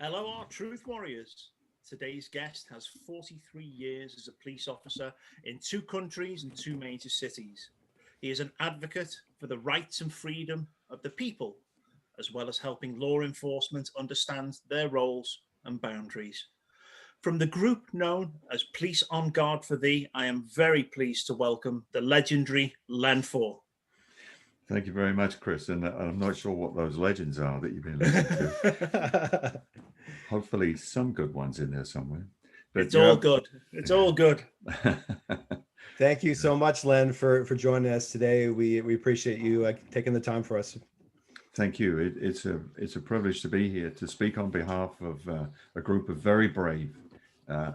Hello, our truth warriors. Today's guest has 43 years as a police officer in two countries and two major cities. He is an advocate for the rights and freedom of the people, as well as helping law enforcement understand their roles and boundaries. From the group known as Police on Guard for Thee, I am very pleased to welcome the legendary Len Faul. Thank you very much, Chris. And I'm not sure what those legends are that you've been listening to. Hopefully some good ones in there somewhere. But it's all good. It's all good. Thank you so much, Len, for joining us today. We appreciate you taking the time for us. Thank you. It's a privilege to be here to speak on behalf of a group of very brave,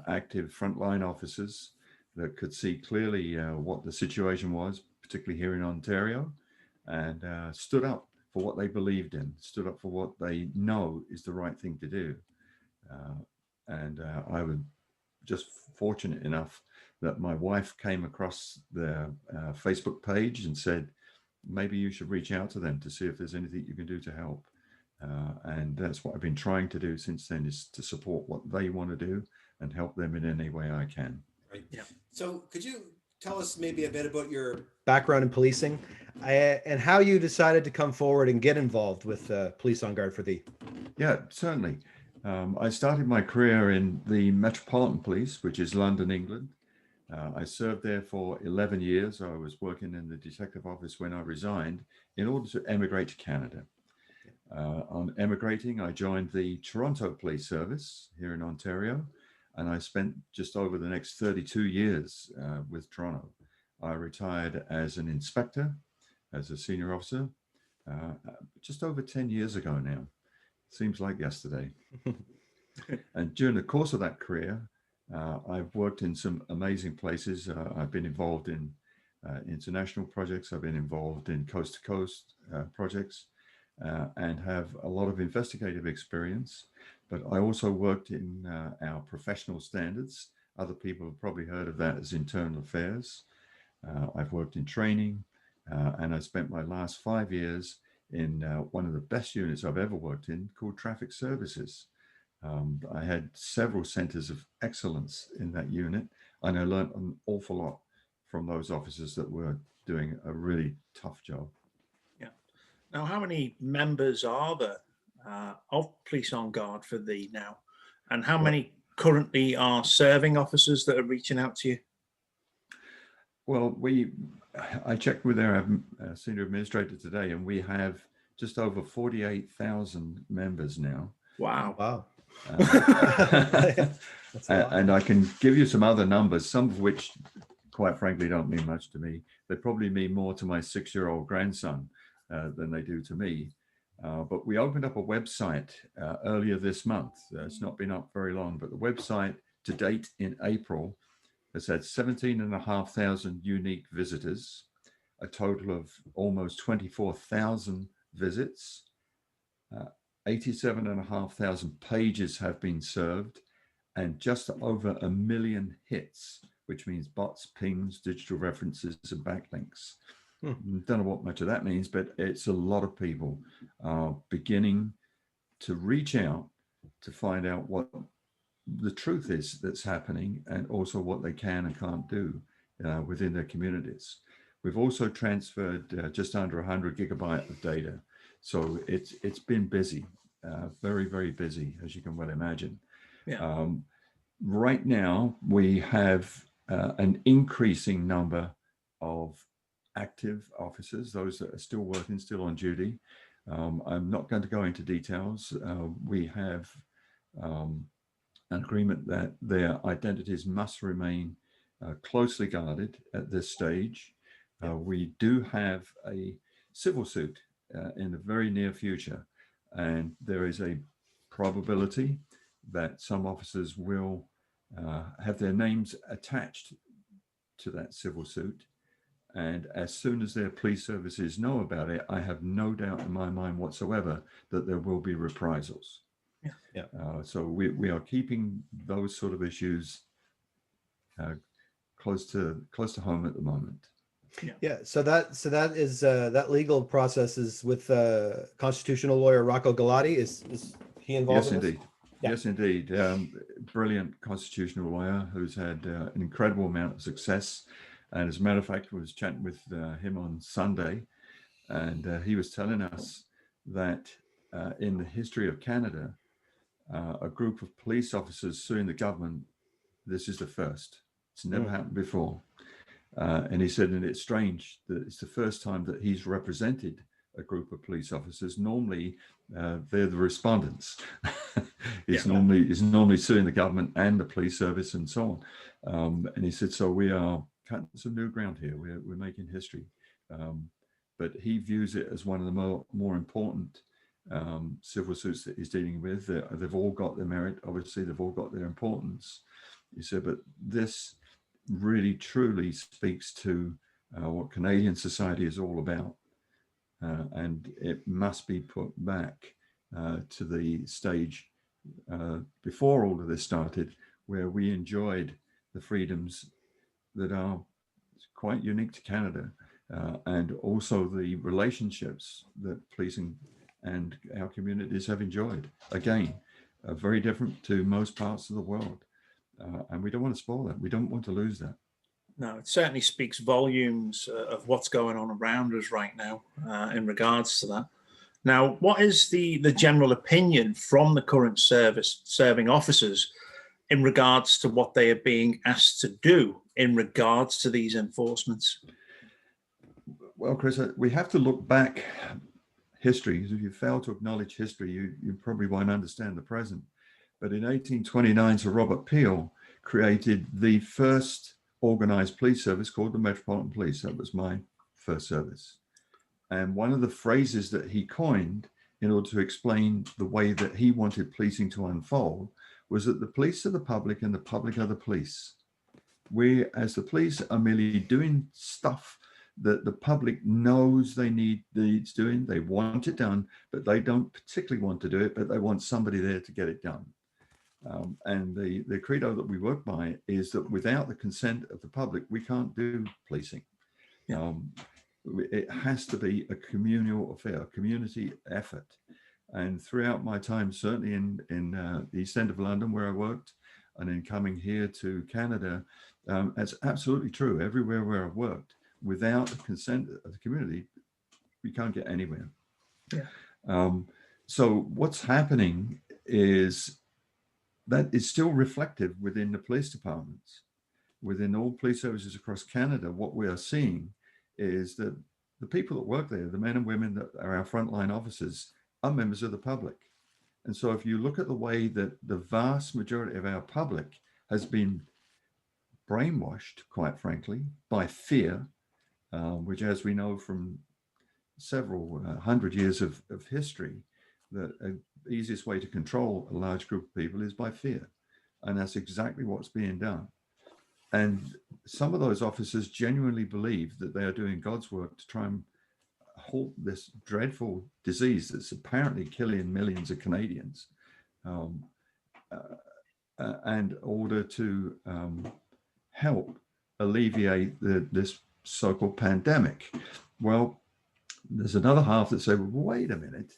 active frontline officers that could see clearly what the situation was, particularly here in Ontario, and stood up for what they believed in, stood up for what they know is the right thing to do. I was just fortunate enough that my wife came across their Facebook page and said, maybe you should reach out to them to see if there's anything you can do to help. And that's what I've been trying to do since then, is to support what they want to do and help them in any way I can. Right. Yeah. So could you tell us maybe a bit about your background in policing and how you decided to come forward and get involved with Police on Guard for Thee? Yeah, certainly. I started my career in the Metropolitan Police, which is London, England. I served there for 11 years. I was working in the detective office when I resigned in order to emigrate to Canada. On emigrating, I joined the Toronto Police Service here in Ontario, and I spent just over the next 32 years with Toronto. I retired as an inspector, as a senior officer, just over 10 years ago now. Seems like yesterday. And during the course of that career, I've worked in some amazing places. I've been involved in international projects. I've been involved in coast-to-coast projects and have a lot of investigative experience. But I also worked in our professional standards. Other people have probably heard of that as internal affairs. I've worked in training, and I spent my last 5 years in one of the best units I've ever worked in, called traffic services. I had several centers of excellence in that unit, and I learned an awful lot from those officers that were doing a really tough job. Yeah. Now, how many members are there of Police on Guard for Thee now? And how many currently are serving officers that are reaching out to you? Well, I checked with our senior administrator today, and we have just over 48,000 members now. Wow. And I can give you some other numbers, some of which, quite frankly, don't mean much to me. They probably mean more to my 6-year-old grandson than they do to me. But we opened up a website earlier this month. It's not been up very long, but the website to date in April has had 17,500 unique visitors, a total of almost 24,000 visits. 87,500 pages have been served, and just over 1 million hits, which means bots, pings, digital references, and backlinks. Don't know what much of that means, but it's a lot of people beginning to reach out to find out what the truth is that's happening, and also what they can and can't do within their communities. We've also transferred just under 100 gigabyte of data. So it's been busy, very, very busy, as you can well imagine. Yeah. Right now, we have an increasing number of active officers, those that are still working, still on duty. I'm not going to go into details. We have an agreement that their identities must remain closely guarded at this stage. We do have a civil suit in the very near future, and there is a probability that some officers will have their names attached to that civil suit. And as soon as their police services know about it, I have no doubt in my mind whatsoever that there will be reprisals. Yeah. So we are keeping those sort of issues close to home at the moment. Yeah. So that is that legal process is with constitutional lawyer Rocco Galati. Is he involved? Yes, in this? indeed. Yeah. Yes, indeed. Brilliant constitutional lawyer who's had an incredible amount of success. And as a matter of fact, I was chatting with him on Sunday, and he was telling us that in the history of Canada, a group of police officers suing the government, this is the first. It's never happened before. And he said, and it's strange that it's the first time that he's represented a group of police officers. Normally, they're the respondents. He's normally suing the government and the police service and so on. And he said, so we are cutting some new ground here. We're making history. But he views it as one of the more important civil suits that he's dealing with. They've all got their merit. Obviously, they've all got their importance. He said, but this really truly speaks to what Canadian society is all about. And it must be put back to the stage before all of this started, where we enjoyed the freedoms that are quite unique to Canada, and also the relationships that policing and our communities have enjoyed. Again, very different to most parts of the world. And we don't want to spoil that. We don't want to lose that. No, it certainly speaks volumes of what's going on around us right now in regards to that. Now, what is the general opinion from the current serving officers in regards to what they are being asked to do in regards to these enforcements? Well, Chris, we have to look back history. If you fail to acknowledge history, you probably won't understand the present. But in 1829, Sir Robert Peel created the first organized police service called the Metropolitan Police. That was my first service. And one of the phrases that he coined in order to explain the way that he wanted policing to unfold was that the police are the public and the public are the police. We, as the police, are merely doing stuff that the public knows needs doing. They want it done, but they don't particularly want to do it, but they want somebody there to get it done. And the credo that we work by is that without the consent of the public, we can't do policing. It has to be a communal affair, a community effort. And throughout my time, certainly in the East End of London where I worked, and in coming here to Canada, that's absolutely true. Everywhere where I've worked, without the consent of the community, we can't get anywhere. Yeah. So what's happening is that is still reflective within the police departments, within all police services across Canada. What we are seeing is that the people that work there, the men and women that are our frontline officers, are members of the public. And so if you look at the way that the vast majority of our public has been brainwashed, quite frankly, by fear, which, as we know from several hundred years of history, the easiest way to control a large group of people is by fear. And that's exactly what's being done. And some of those officers genuinely believe that they are doing God's work to try and halt this dreadful disease that's apparently killing millions of Canadians, in order to help alleviate this so-called pandemic. Well, there's another half that say, well, wait a minute.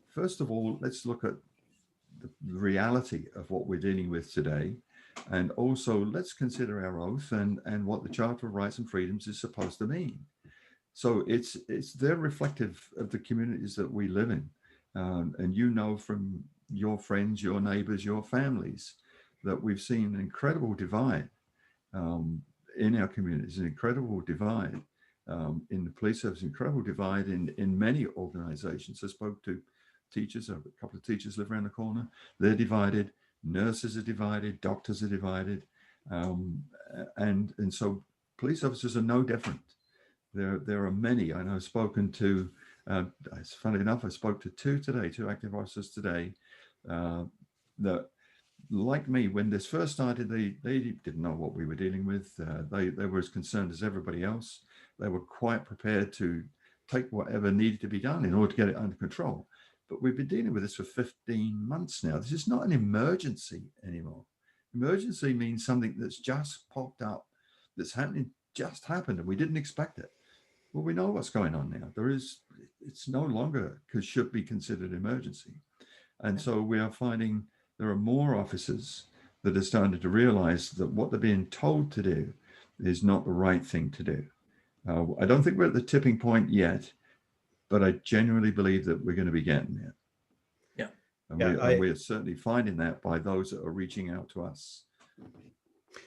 First of all, let's look at the reality of what we're dealing with today. And also, let's consider our oath and what the Charter of Rights and Freedoms is supposed to mean. So they're reflective of the communities that we live in. And you know from your friends, your neighbors, your families, that we've seen an incredible divide in our communities, an incredible divide in the police service, incredible divide in many organizations. I spoke to teachers, a couple of teachers live around the corner. They're divided. Nurses are divided, doctors are divided, and so police officers are no different. There are many. I know I've spoken to, it's funny enough, I spoke to two active officers today, that, like me, when this first started, they didn't know what we were dealing with. They were as concerned as everybody else. They were quite prepared to take whatever needed to be done in order to get it under control. But we've been dealing with this for 15 months now. This is not an emergency anymore. Emergency means something that's just popped up, that's just happened, and we didn't expect it. Well, we know what's going on now. It's no longer should be considered emergency. And so we are finding there are more officers that are starting to realize that what they're being told to do is not the right thing to do. I don't think we're at the tipping point yet, but I genuinely believe that we're going to be getting there. Yeah. And we're certainly finding that by those that are reaching out to us.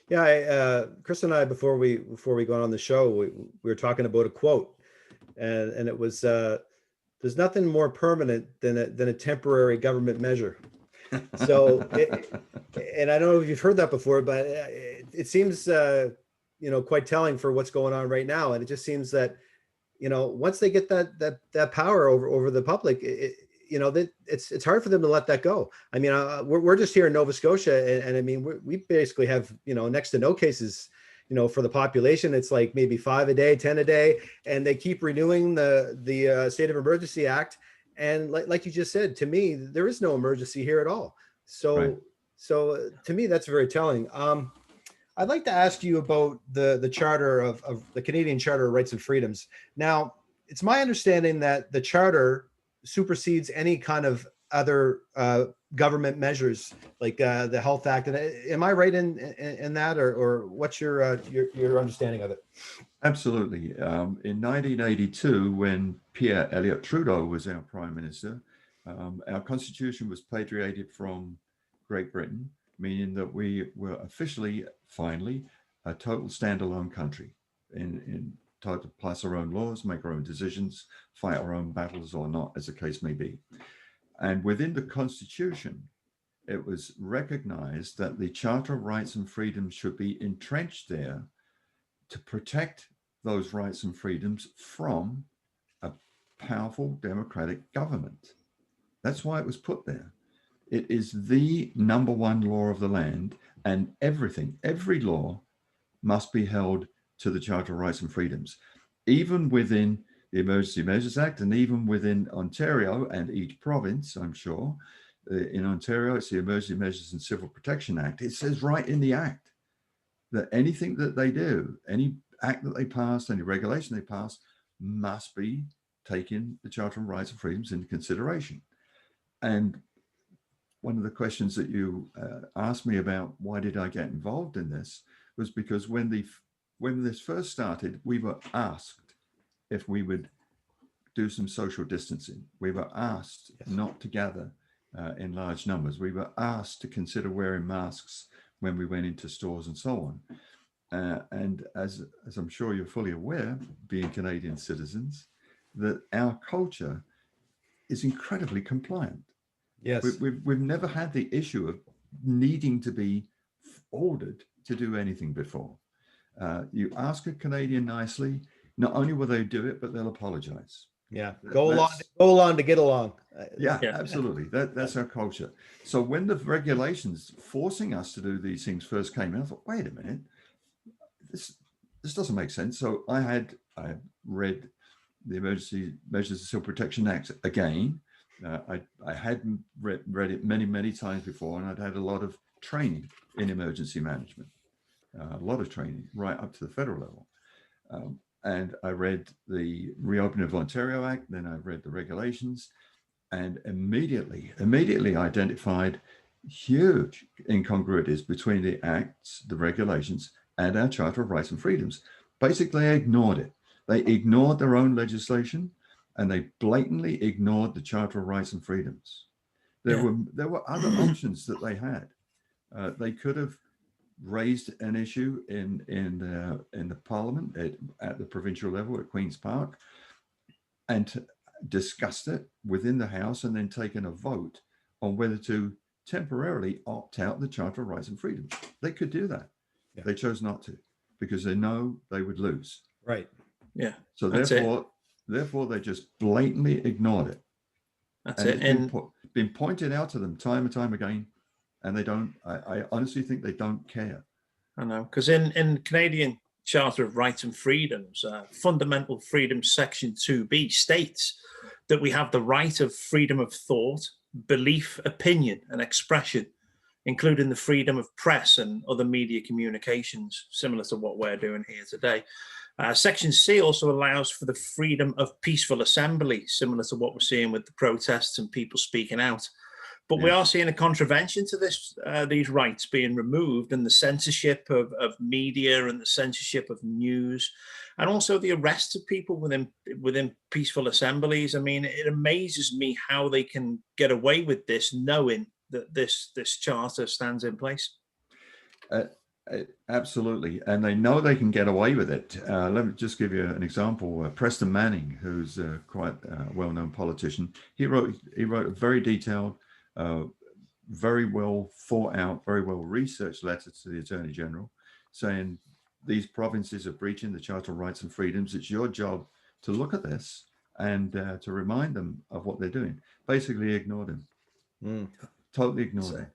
Yeah, Chris and I, before we got on the show, we were talking about a quote, and it was, "There's nothing more permanent than a temporary government measure." So, and I don't know if you've heard that before, but it seems quite telling for what's going on right now. And it just seems that once they get that power over the public, that it's hard for them to let that go. I mean, we're just here in Nova Scotia, and I mean, we basically have next to no cases for the population. It's like maybe 5 a day, 10 a day, and they keep renewing the State of Emergency Act. And like you just said, to me, there is no emergency here at all. So, right. So to me, that's very telling. I'd like to ask you about the charter of the Canadian Charter of Rights and Freedoms. Now, it's my understanding that the charter supersedes any kind of other government measures like the Health Act. And am I right in that, or what's your understanding of it? Absolutely. In 1982, when Pierre Elliott Trudeau was our Prime Minister, our Constitution was patriated from Great Britain, meaning that we were officially, finally, a total standalone country, entitled to pass our own laws, make our own decisions, fight our own battles or not, as the case may be. And within the Constitution, it was recognized that the Charter of Rights and Freedoms should be entrenched there to protect those rights and freedoms from a powerful democratic government. That's why it was put there. It is the number one law of the land, and every law must be held to the Charter of Rights and Freedoms, even within the Emergency Measures Act, and even within Ontario and each province, I'm sure. In Ontario, it's the Emergency Measures and Civil Protection Act. It says right in the act that anything that they do, any act that they pass, any regulation they pass, must be taking the Charter of Rights and Freedoms into consideration. And one of the questions that you asked me about why did I get involved in this was because when this first started, we were asked if we would do some social distancing. We were asked not to gather in large numbers. We were asked to consider wearing masks when we went into stores and so on. And as I'm sure you're fully aware, being Canadian citizens, that our culture is incredibly compliant. Yes. We've never had the issue of needing to be ordered to do anything before. You ask a Canadian nicely, not only will they do it, but they'll apologize. Yeah, go along to get along. Yeah, absolutely. That's our culture. So when the regulations forcing us to do these things first came in, I thought, wait a minute, this doesn't make sense. So I had read the Emergency Measures and Civil Protection Act again. I hadn't read it many times before, and I'd had a lot of training in emergency management, a lot of training right up to the federal level. And I read the Reopening of Ontario Act, then I read the regulations, and immediately identified huge incongruities between the acts, the regulations, and our Charter of Rights and Freedoms. Basically, they ignored it. They ignored their own legislation, and they blatantly ignored the Charter of Rights and Freedoms. There were other options that they had. They could have raised an issue in the Parliament at the provincial level at Queen's Park, and discussed it within the House, and then taken a vote on whether to temporarily opt out the Charter of Rights and Freedoms. They could do that. Yeah. They chose not to because they know they would lose. Right. Yeah. So therefore, they just blatantly ignored it. That's it. And been pointed out to them time and time again, and they don't. I honestly think they don't care. I know, because in Canadian Charter of Rights and Freedoms, Fundamental Freedoms Section 2B states that we have the right of freedom of thought, belief, opinion, and expression, including the freedom of press and other media communications, similar to what we're doing here today. Section C also allows for the freedom of peaceful assembly, similar to what we're seeing with the protests and people speaking out. But we Yes. are seeing a contravention to this, these rights being removed, and the censorship of media and the censorship of news, and also the arrests of people within peaceful assemblies. I mean, it amazes me how they can get away with this, knowing that this charter stands in place. Absolutely, and they know they can get away with it. Let me just give you an example. Preston Manning, who's quite a well-known politician, he wrote a very detailed, very well thought out, very well researched letter to the Attorney General, saying these provinces are breaching the Charter of Rights and Freedoms. It's your job to look at this and to remind them of what they're doing. Basically, ignored him. Totally ignored him.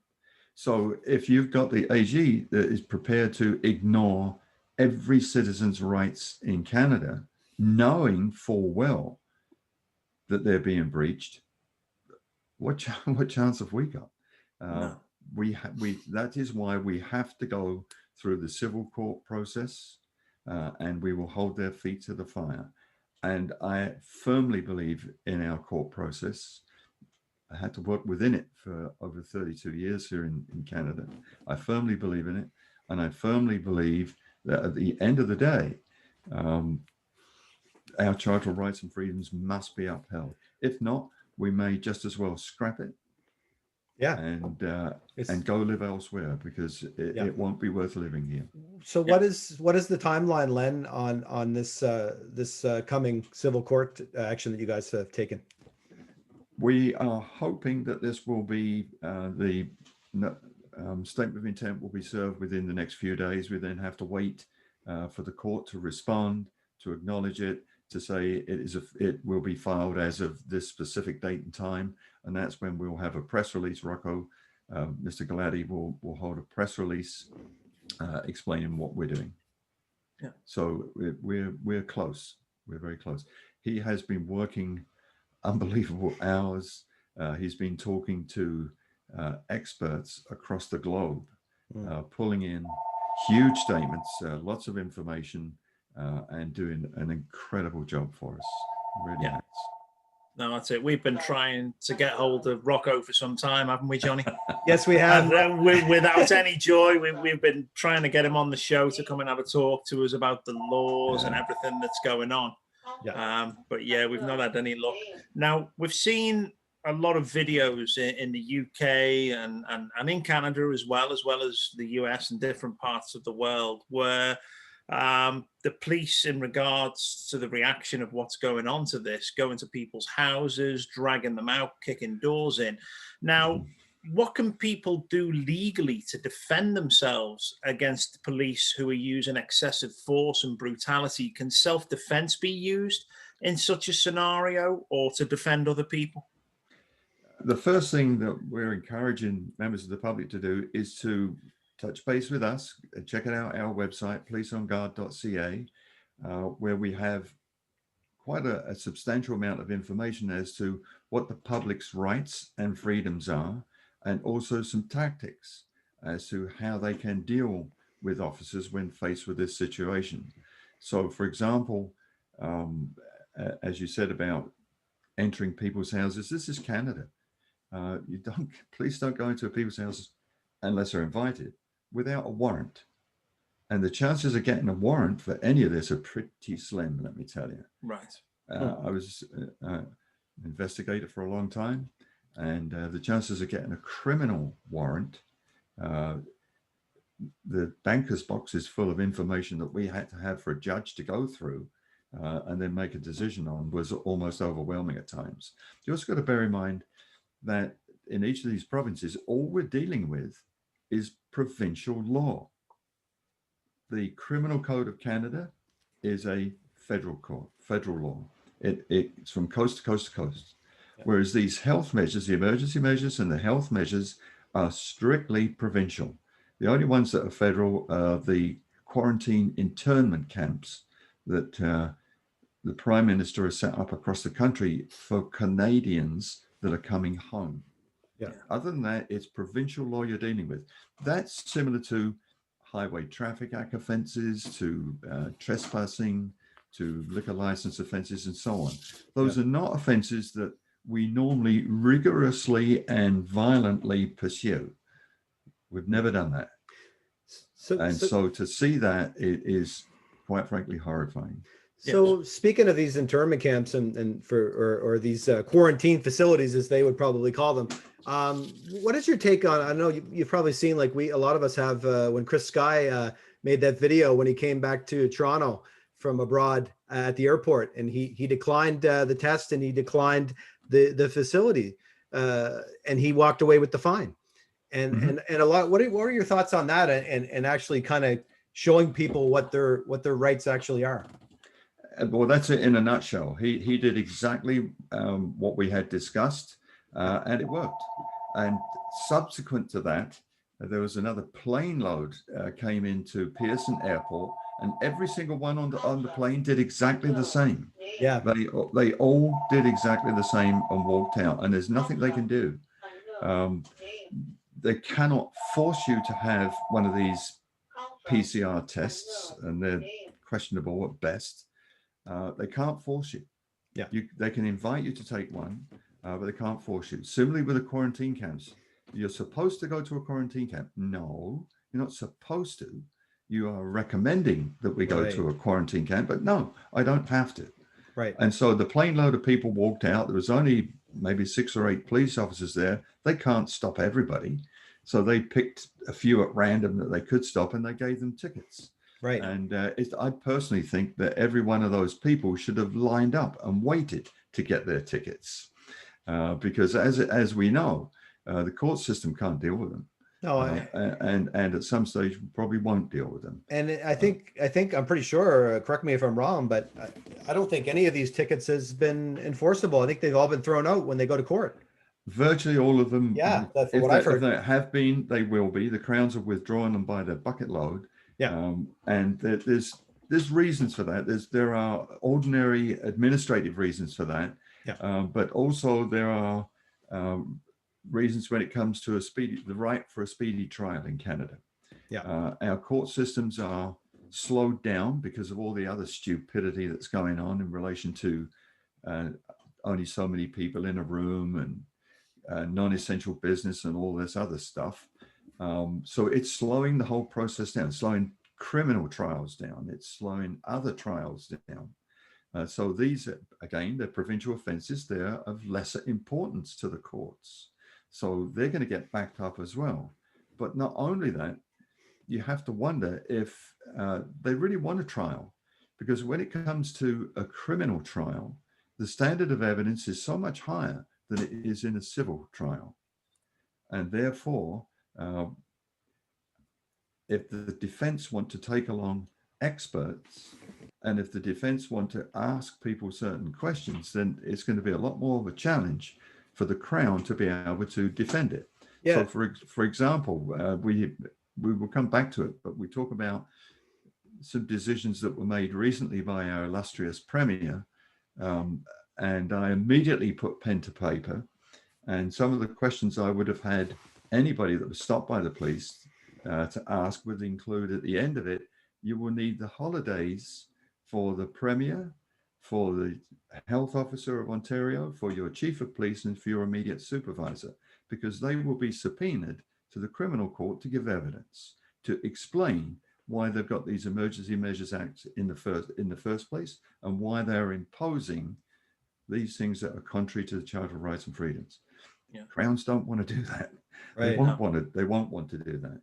So if you've got the AG that is prepared to ignore every citizen's rights in Canada, knowing full well that they're being breached, what chance have we got? No. That is why we have to go through the civil court process, and we will hold their feet to the fire. And I firmly believe in our court process. I had to work within it for over 32 years here in Canada. I firmly believe in it. And I firmly believe that at the end of the day, our Charter of Rights and Freedoms must be upheld. If not, we may just as well scrap it. Yeah. And go live elsewhere, because it won't be worth living here. So what is the timeline, Len, on this coming civil court action that you guys have taken? We are hoping that this will be the statement of intent will be served within the next few days. We then have to wait for the court to respond, to acknowledge it, to say it will be filed as of this specific date and time, and that's when we'll have a press release. Rocco, Mr. Galati will hold a press release explaining what we're doing. Yeah. So we're close. We're very close. He has been working unbelievable hours. He's been talking to experts across the globe, pulling in huge statements, lots of information, and doing an incredible job for us. Really has. No, that's it. We've been trying to get hold of Rocco for some time, haven't we, Johnny? Yes, we have. And, without any joy, we've been trying to get him on the show to come and have a talk to us about the laws and everything that's going on. Yeah. But yeah, we've not had any luck. Now, we've seen a lot of videos in the UK and in Canada as well as the US and different parts of the world where the police, in regards to the reaction of what's going on to this, going to people's houses, dragging them out, kicking doors in. Now, what can people do legally to defend themselves against the police who are using excessive force and brutality? Can self-defense be used in such a scenario, or to defend other people? The first thing that we're encouraging members of the public to do is to touch base with us. Check out our website, policeonguard.ca, where we have quite a substantial amount of information as to what the public's rights and freedoms are, and also some tactics as to how they can deal with officers when faced with this situation. So, for example, as you said about entering people's houses, this is Canada. Police don't go into people's houses unless they're invited without a warrant. And the chances of getting a warrant for any of this are pretty slim, let me tell you. Right. I was an investigator for a long time, and the chances of getting a criminal warrant, the banker's box is full of information that we had to have for a judge to go through and then make a decision on, was almost overwhelming at times. You also got to bear in mind that in each of these provinces, all we're dealing with is provincial law. The Criminal Code of Canada is a federal law. It's from coast to coast to coast. Yeah. Whereas these health measures, the emergency measures and the health measures, are strictly provincial. The only ones that are federal are the quarantine internment camps that the Prime Minister has set up across the country for Canadians that are coming home. Yeah. Other than that, it's provincial law you're dealing with. That's similar to Highway Traffic Act offences, to trespassing, to liquor license offences, and so on. Those are not offences that we normally rigorously and violently pursue. We've never done that. So to see that, it is quite frankly horrifying. So speaking of these internment camps and for these quarantine facilities, as they would probably call them, what is your take on? I know you've probably seen, like a lot of us have, when Chris Sky made that video when he came back to Toronto from abroad at the airport, and he declined the test and he declined the facility, and he walked away with the fine. And a lot. What are your thoughts on that? And actually kind of showing people what their rights actually are. Well, that's it in a nutshell. He did exactly what we had discussed, and it worked. And subsequent to that, there was another plane load came into Pearson Airport, and every single one on the plane did exactly the same. Yeah, they all did exactly the same and walked out. And there's nothing they can do. They cannot force you to have one of these PCR tests, and they're questionable at best. They can't force you. Yeah. They can invite you to take one, but they can't force you. Similarly with the quarantine camps. You're supposed to go to a quarantine camp. No, you're not supposed to. You are recommending that we go to a quarantine camp, but no, I don't have to. Right. And so the plane load of people walked out. There was only maybe 6 or 8 police officers there. They can't stop everybody. So they picked a few at random that they could stop, and they gave them tickets. Right. And I personally think that every one of those people should have lined up and waited to get their tickets, because as we know, the court system can't deal with them. No, and at some stage probably won't deal with them. And I think I'm pretty sure. Correct me if I'm wrong, but I don't think any of these tickets has been enforceable. I think they've all been thrown out when they go to court. Virtually all of them. Yeah, that's what I've heard. If they have been, they will be. The Crowns have withdrawn them by the bucket load. Yeah. And there's reasons for that. There are ordinary administrative reasons for that. Yeah. But also there are reasons when it comes to the right for a speedy trial in Canada. Yeah. Our court systems are slowed down because of all the other stupidity that's going on in relation to only so many people in a room and non-essential business and all this other stuff. So it's slowing the whole process down, slowing criminal trials down. It's slowing other trials down. So these, again, they're provincial offences. They're of lesser importance to the courts. So they're going to get backed up as well. But not only that, you have to wonder if they really want a trial. Because when it comes to a criminal trial, the standard of evidence is so much higher than it is in a civil trial. And therefore, if the defense want to take along experts, and if the defense want to ask people certain questions, then it's going to be a lot more of a challenge for the Crown to be able to defend it. Yeah. So for example, we will come back to it, but we talk about some decisions that were made recently by our illustrious Premier, and I immediately put pen to paper, and some of the questions I would have had anybody that was stopped by the police to ask would include, at the end of it, you will need the holidays for the Premier, for the Health Officer of Ontario, for your Chief of Police, and for your immediate supervisor, because they will be subpoenaed to the Criminal Court to give evidence, to explain why they've got these Emergency Measures Acts in the first place, and why they're imposing these things that are contrary to the Charter of Rights and Freedoms. Yeah. Crowns don't want to do that. Right. They won't want to do that.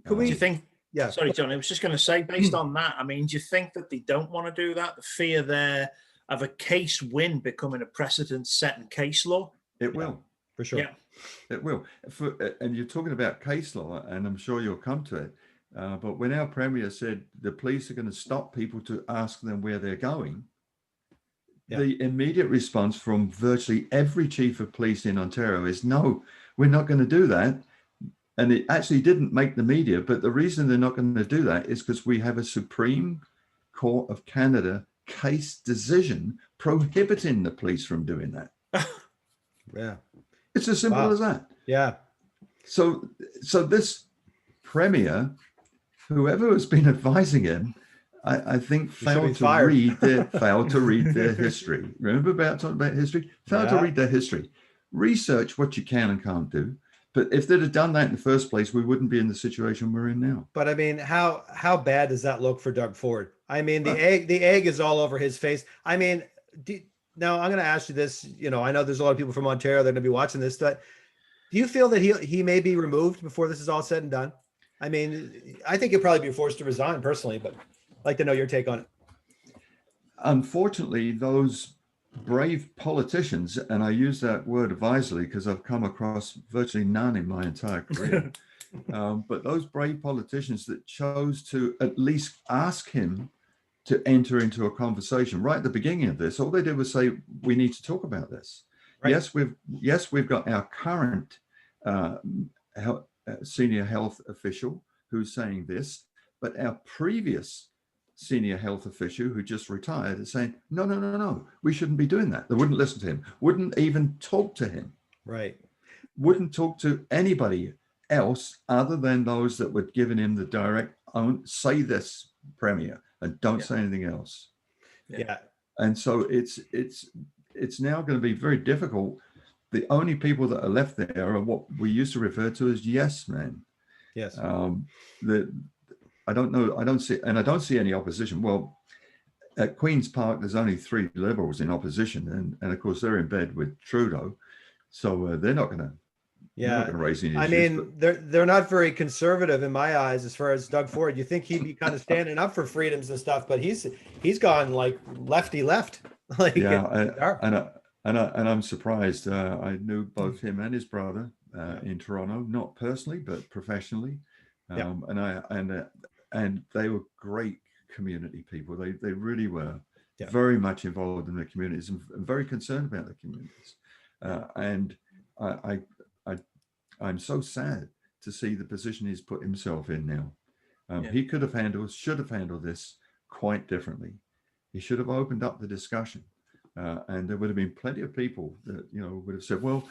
Do you think? Yeah. Sorry, John. I was just going to say, based on that, I mean, do you think that they don't want to do that? The fear there of a case win becoming a precedent-setting case law? It will. For sure. Yeah. It will. And you're talking about case law, and I'm sure you'll come to it. But when our Premier said the police are going to stop people to ask them where they're going, the immediate response from virtually every chief of police in Ontario is, no, we're not going to do that. And it actually didn't make the media, but the reason they're not going to do that is because we have a Supreme Court of Canada case decision prohibiting the police from doing that. Yeah. It's as simple as that. Yeah. So this Premier, whoever has been advising him, I think You should be failed to read their history. Remember about talking about history? Failed to read their history. Research what you can and can't do. But if they'd have done that in the first place, we wouldn't be in the situation we're in now. But I mean, how bad does that look for Doug Ford? I mean, the egg is all over his face. I mean, now I'm going to ask you this. You know, I know there's a lot of people from Ontario that are going to be watching this. But do you feel that he may be removed before this is all said and done? I mean, I think he'll probably be forced to resign personally, but I'd like to know your take on it. Unfortunately, those brave politicians, and I use that word advisedly because I've come across virtually none in my entire career, but those brave politicians that chose to at least ask him to enter into a conversation right at the beginning of this, all they did was say, we need to talk about this. Right. Yes, we've got our current senior health official who's saying this, but our previous senior health official who just retired is saying, no, we shouldn't be doing that. They wouldn't listen to him, wouldn't even talk to him. Right. Wouldn't talk to anybody else other than those that were giving him the direct, say this, Premier, and don't say anything else. Yeah. And so it's now going to be very difficult. The only people that are left there are what we used to refer to as yes men. Yes. I don't know. I don't see any opposition. Well, at Queen's Park, there's only 3 Liberals in opposition, and of course they're in bed with Trudeau, so they're not going to. Yeah, not going to raise any issues, I mean, they're not very conservative in my eyes as far as Doug Ford. You think he'd be kind of standing up for freedoms and stuff, but he's gone like lefty left. Like, yeah, and I'm surprised. I knew both him and his brother in Toronto, not personally but professionally, and they were great community people. They really were very much involved in their communities and very concerned about their communities. And I'm so sad to see the position he's put himself in now. He should have handled this quite differently. He should have opened up the discussion, and there would have been plenty of people that would have said, "Well,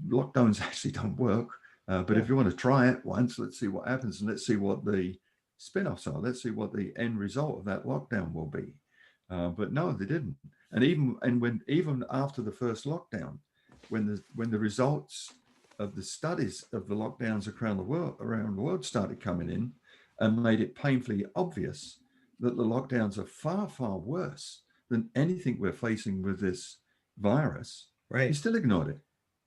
lockdowns actually don't work, but if you want to try it once, let's see what happens, and let's see what the spin-offs are. Let's see what the end result of that lockdown will be." But no, they didn't. And even after the first lockdown, when the results of the studies of the lockdowns around the world started coming in and made it painfully obvious that the lockdowns are far, far worse than anything we're facing with this virus, right? He still ignored it.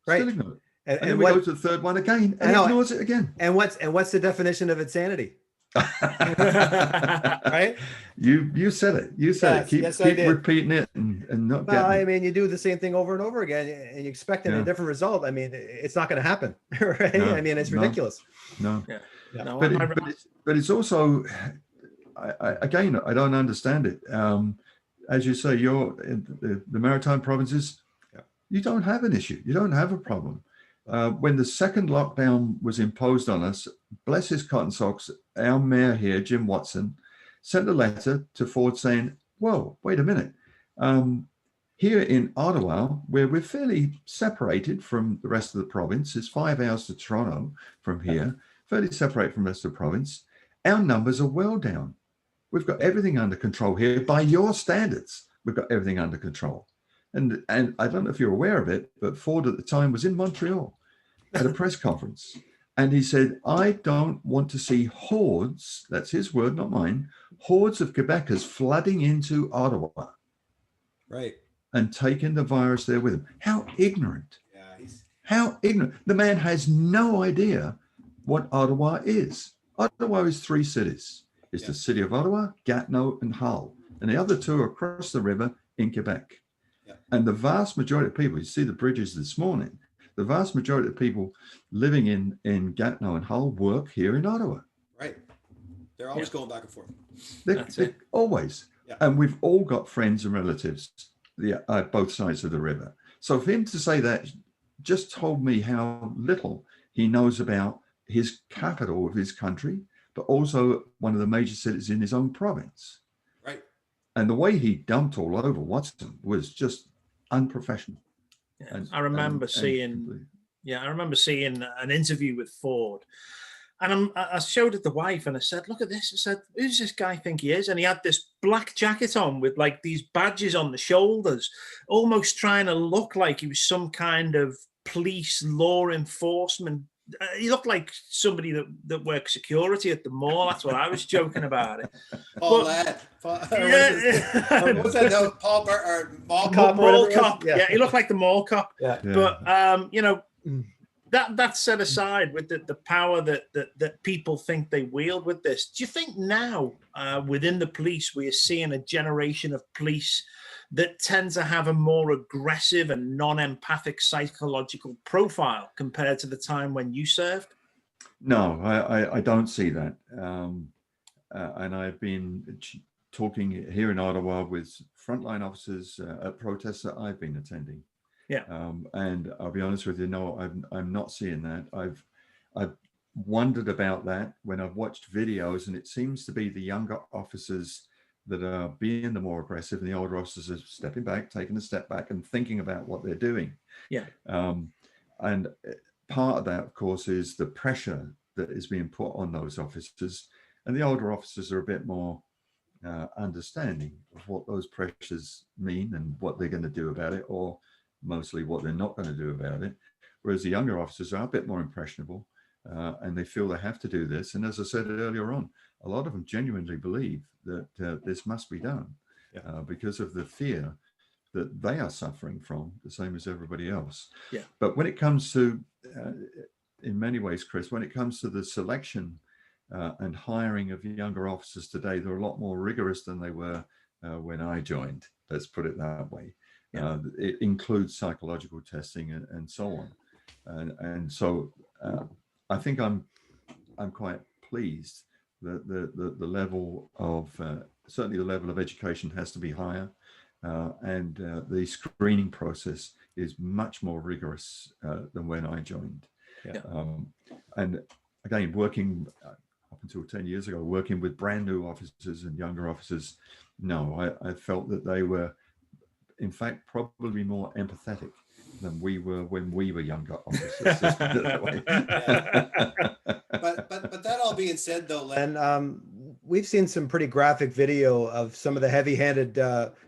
Right. Still ignored it. And then we go to the third one again, and he ignores it again. And what's the definition of insanity? Right? You said it. You said it. Keep repeating it and not getting it. I mean, you do the same thing over and over again and you expect a different result. I mean, it's not going to happen, right? No, I mean, it's ridiculous. No. Yeah. No, but it's also, I don't understand it. As you say, you're in the maritime provinces. You don't have an issue. You don't have a problem. When the second lockdown was imposed on us, bless his cotton socks, our mayor here, Jim Watson, sent a letter to Ford saying, "Whoa, wait a minute. Here in Ottawa, where we're fairly separated from the rest of the province, it's 5 hours to Toronto from here, fairly separated from the rest of the province, our numbers are well down. We've got everything under control here. By your standards, we've got everything under control." And I don't know if you're aware of it, but Ford at the time was in Montreal at a press conference. And he said, "I don't want to see hordes," that's his word, not mine, "hordes of Quebecers flooding into Ottawa." Right. And taking the virus there with him. How ignorant. Yeah, How ignorant. The man has no idea what Ottawa is. Ottawa is 3 cities. It's the city of Ottawa, Gatineau, and Hull. And the other 2 are across the river in Quebec. And the vast majority of people, you see the bridges this morning, the vast majority of people living in Gatineau and Hull work here in Ottawa. Right. They're always going back and forth. They're always. Yeah. And we've all got friends and relatives both sides of the river. So for him to say that just told me how little he knows about his capital of his country, but also one of the major cities in his own province. Right. And the way he dumped all over Watson was just unprofessional. Yeah. I remember seeing an interview with Ford, And I showed it to the wife and I said, look at this. I said, who's this guy think he is? And he had this black jacket on with like these badges on the shoulders, almost trying to look like he was some kind of police law enforcement. He looked like somebody that works security at the mall. That's what I was joking about it. Paul Ladd. What's that? No, Paul or Mall Cop. Mall Cop. Yeah, he looked like the mall cop. Yeah. But you know, that set aside with the power that people think they wield with this, do you think now within the police we are seeing a generation of police that tend to have a more aggressive and non-empathic psychological profile compared to the time when you served? No, I don't see that. And I've been talking here in Ottawa with frontline officers at protests that I've been attending. Yeah. And I'll be honest with you, no, I'm not seeing that. I've wondered about that when I've watched videos, and it seems to be the younger officers that are being the more aggressive, and the older officers are stepping back, taking a step back and thinking about what they're doing. Yeah. And part of that, of course, is the pressure that is being put on those officers. And the older officers are a bit more understanding of what those pressures mean and what they're going to do about it, or mostly what they're not going to do about it. Whereas the younger officers are a bit more impressionable, and they feel they have to do this. And as I said earlier on, a lot of them genuinely believe that this must be done because of the fear that they are suffering from, the same as everybody else. Yeah. But when it comes to, in many ways, Chris, when it comes to the selection and hiring of younger officers today, they're a lot more rigorous than they were when I joined. Let's put it that way. Yeah. It includes psychological testing and so on. And so I think I'm quite pleased that the level of, certainly the level of education has to be higher. And the screening process is much more rigorous than when I joined. Yeah. And again, working up until 10 years ago, working with brand new officers and younger officers, no, I felt that they were, in fact, probably more empathetic than we were when we were younger officers. Let's put it that way. But that all being said, though, Len, we've seen some pretty graphic video of some of the heavy-handed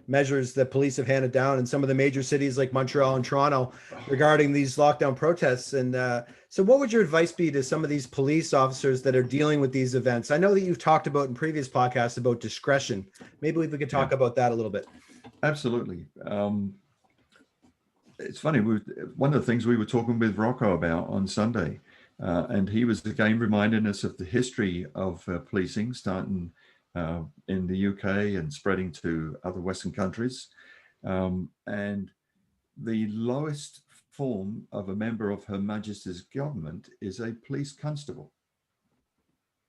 measures that police have handed down in some of the major cities like Montreal and Toronto regarding these lockdown protests. And so what would your advice be to some of these police officers that are dealing with these events? I know that you've talked about in previous podcasts about discretion. Maybe we could talk about that a little bit. Absolutely. It's funny, one of the things we were talking with Rocco about on Sunday, and he was again reminding us of the history of policing, starting in the UK and spreading to other Western countries. And the lowest form of a member of Her Majesty's government is a police constable.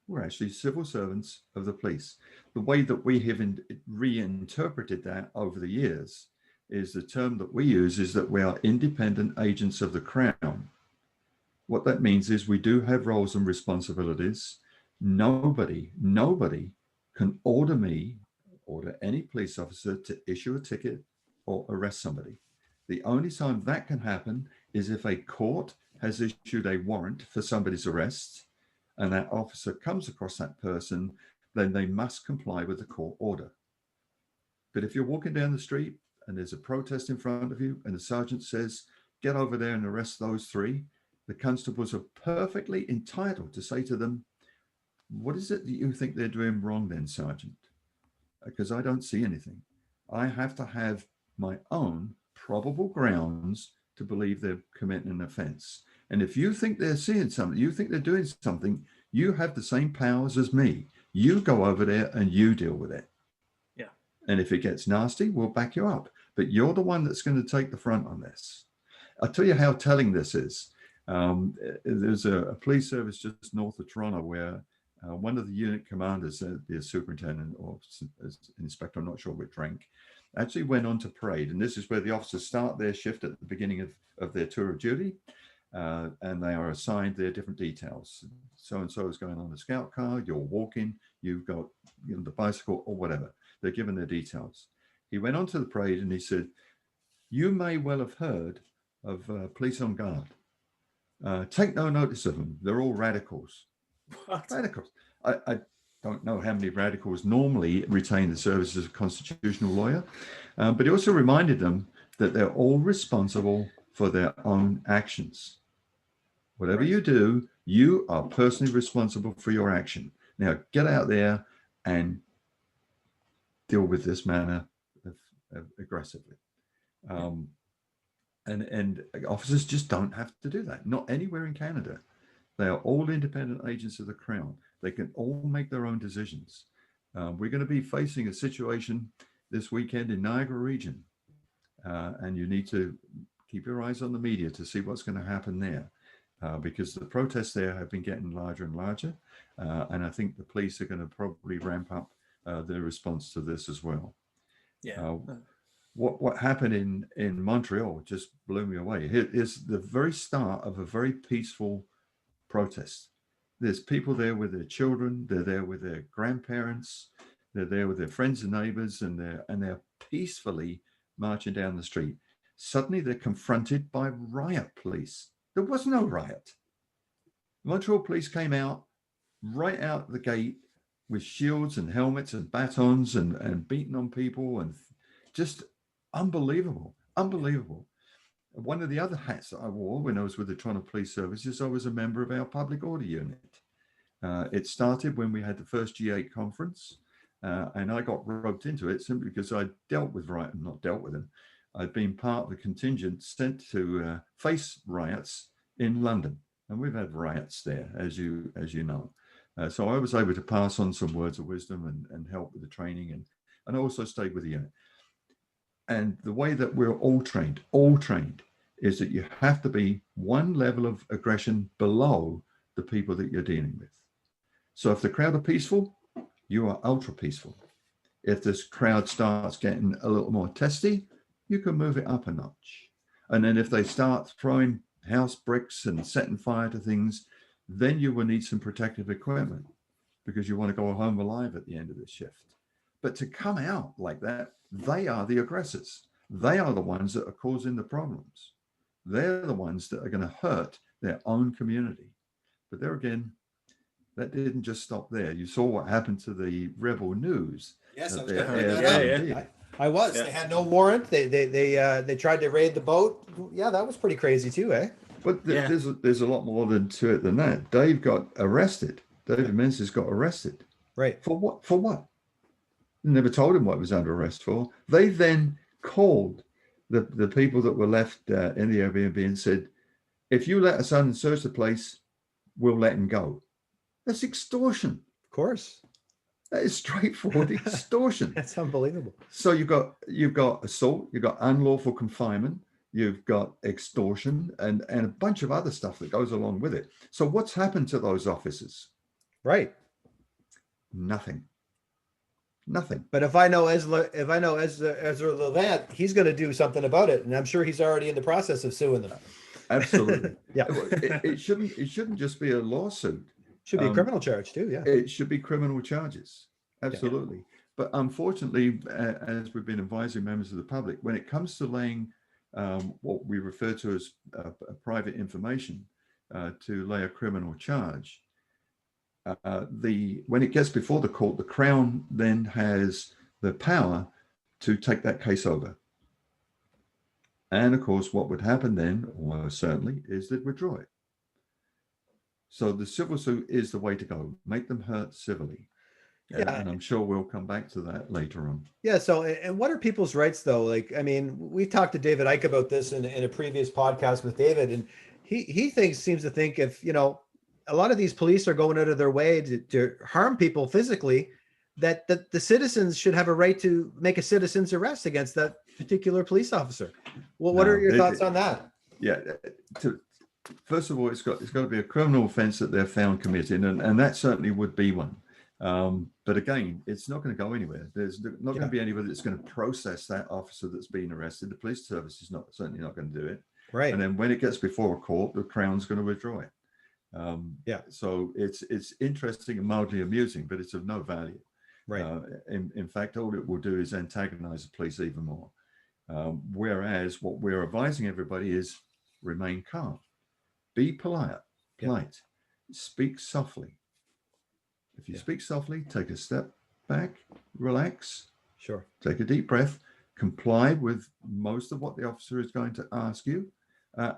We're actually civil servants of the police. The way that we have reinterpreted that over the years is the term that we use is that we are independent agents of the Crown. What that means is we do have roles and responsibilities. Nobody can order any police officer to issue a ticket or arrest somebody. The only time that can happen is if a court has issued a warrant for somebody's arrest and that officer comes across that person, then they must comply with the court order. But if you're walking down the street and there's a protest in front of you and the sergeant says, get over there and arrest those three, the constables are perfectly entitled to say to them, what is it that you think they're doing wrong then, Sergeant? Because I don't see anything. I have to have my own probable grounds to believe they're committing an offense. And if you think they're seeing something, you think they're doing something, you have the same powers as me. You go over there and you deal with it. Yeah. And if it gets nasty, we'll back you up. But you're the one that's going to take the front on this. I'll tell you how telling this is. There's a police service just north of Toronto where one of the unit commanders, the superintendent or inspector, I'm not sure which rank, actually went on to parade. And this is where the officers start their shift at the beginning of their tour of duty. And they are assigned their different details. So-and-so is going on the scout car, you're walking, you've got the bicycle or whatever. They're given their details. He went on to the parade and he said, you may well have heard of police on guard. Take no notice of them. They're all radicals. What? Radicals. I don't know how many radicals normally retain the services of a constitutional lawyer, but he also reminded them that they're all responsible for their own actions. Whatever you do, you are personally responsible for your action. Now get out there and deal with this manner aggressively. And officers just don't have to do that. Not anywhere in Canada. They are all independent agents of the Crown. They can all make their own decisions. We're going to be facing a situation this weekend in Niagara region, and you need to keep your eyes on the media to see what's going to happen there, because the protests there have been getting larger and larger, and I think the police are going to probably ramp up their response to this as well. Yeah. What happened in Montreal just blew me away. It is the very start of a very peaceful protest. There's people there with their children, they're there with their grandparents, they're there with their friends and neighbors, and they're peacefully marching down the street. Suddenly they're confronted by riot police. There was no riot. Montreal police came out right out the gate with shields and helmets and batons and beating on people, and just unbelievable. One of the other hats that I wore when I was with the Toronto Police Services, I was a member of our public order unit. It started when we had the first G8 conference, and I got roped into it simply because I dealt with not dealt with them. I'd been part of the contingent sent to face riots in London, and we've had riots there, as you know. So I was able to pass on some words of wisdom and help with the training, and I also stayed with the unit. And the way that we're all trained, is that you have to be one level of aggression below the people that you're dealing with. So if the crowd are peaceful, you are ultra peaceful. If this crowd starts getting a little more testy, you can move it up a notch. And then if they start throwing house bricks and setting fire to things, then you will need some protective equipment because you want to go home alive at the end of the shift. But to come out like that, they are the aggressors. They are the ones that are causing the problems. They're the ones that are going to hurt their own community. But there again, that didn't just stop there. You saw what happened to the Rebel News. Yes, I was They going to bring aired that up. on I was. Yeah. They had no warrant. They tried to raid the boat. Yeah, that was pretty crazy too, eh? But there's a lot more to it than that. Dave got arrested. David Menzies got arrested. Right. For what? For what? Never told him what he was under arrest for. They then called the people that were left in the Airbnb and said, if you let us in and search the place, we'll let him go. That's extortion. Of course. That is straightforward extortion. That's unbelievable. So you've got assault, you've got unlawful confinement, you've got extortion, and a bunch of other stuff that goes along with it. So what's happened to those officers? Right. Nothing. But if I know Ezra Levant, he's going to do something about it, and I'm sure he's already in the process of suing them. Absolutely. Yeah. It shouldn't just be a lawsuit. Should be a criminal charge too. Yeah. It should be criminal charges. Absolutely. Yeah. But unfortunately, as we've been advising members of the public, when it comes to laying what we refer to as private information to lay a criminal charge, when it gets before the court, the Crown then has the power to take that case over. And of course, what would happen then, almost certainly, is they'd withdraw it. So the civil suit is the way to go. Make them hurt civilly. Yeah. And I'm sure we'll come back to that later on. Yeah. So, and what are people's rights though? Like, I mean, we talked to David Icke about this in a previous podcast with David, and he seems to think if, a lot of these police are going out of their way to harm people physically, that the citizens should have a right to make a citizen's arrest against that particular police officer. Well, what are your thoughts on that? Yeah. First of all, it's got to be a criminal offense that they're found committing, and that certainly would be one. But again, it's not going to go anywhere. There's not going to be anybody that's going to process that officer that's been arrested. The police service is certainly not going to do it. Right. And then when it gets before a court, the Crown's going to withdraw it. So it's interesting and mildly amusing, but it's of no value. Right. In fact, all it will do is antagonize the police even more. Whereas what we're advising everybody is remain calm, be polite, speak softly, If you speak softly, take a step back, relax, Sure. take a deep breath, comply with most of what the officer is going to ask you,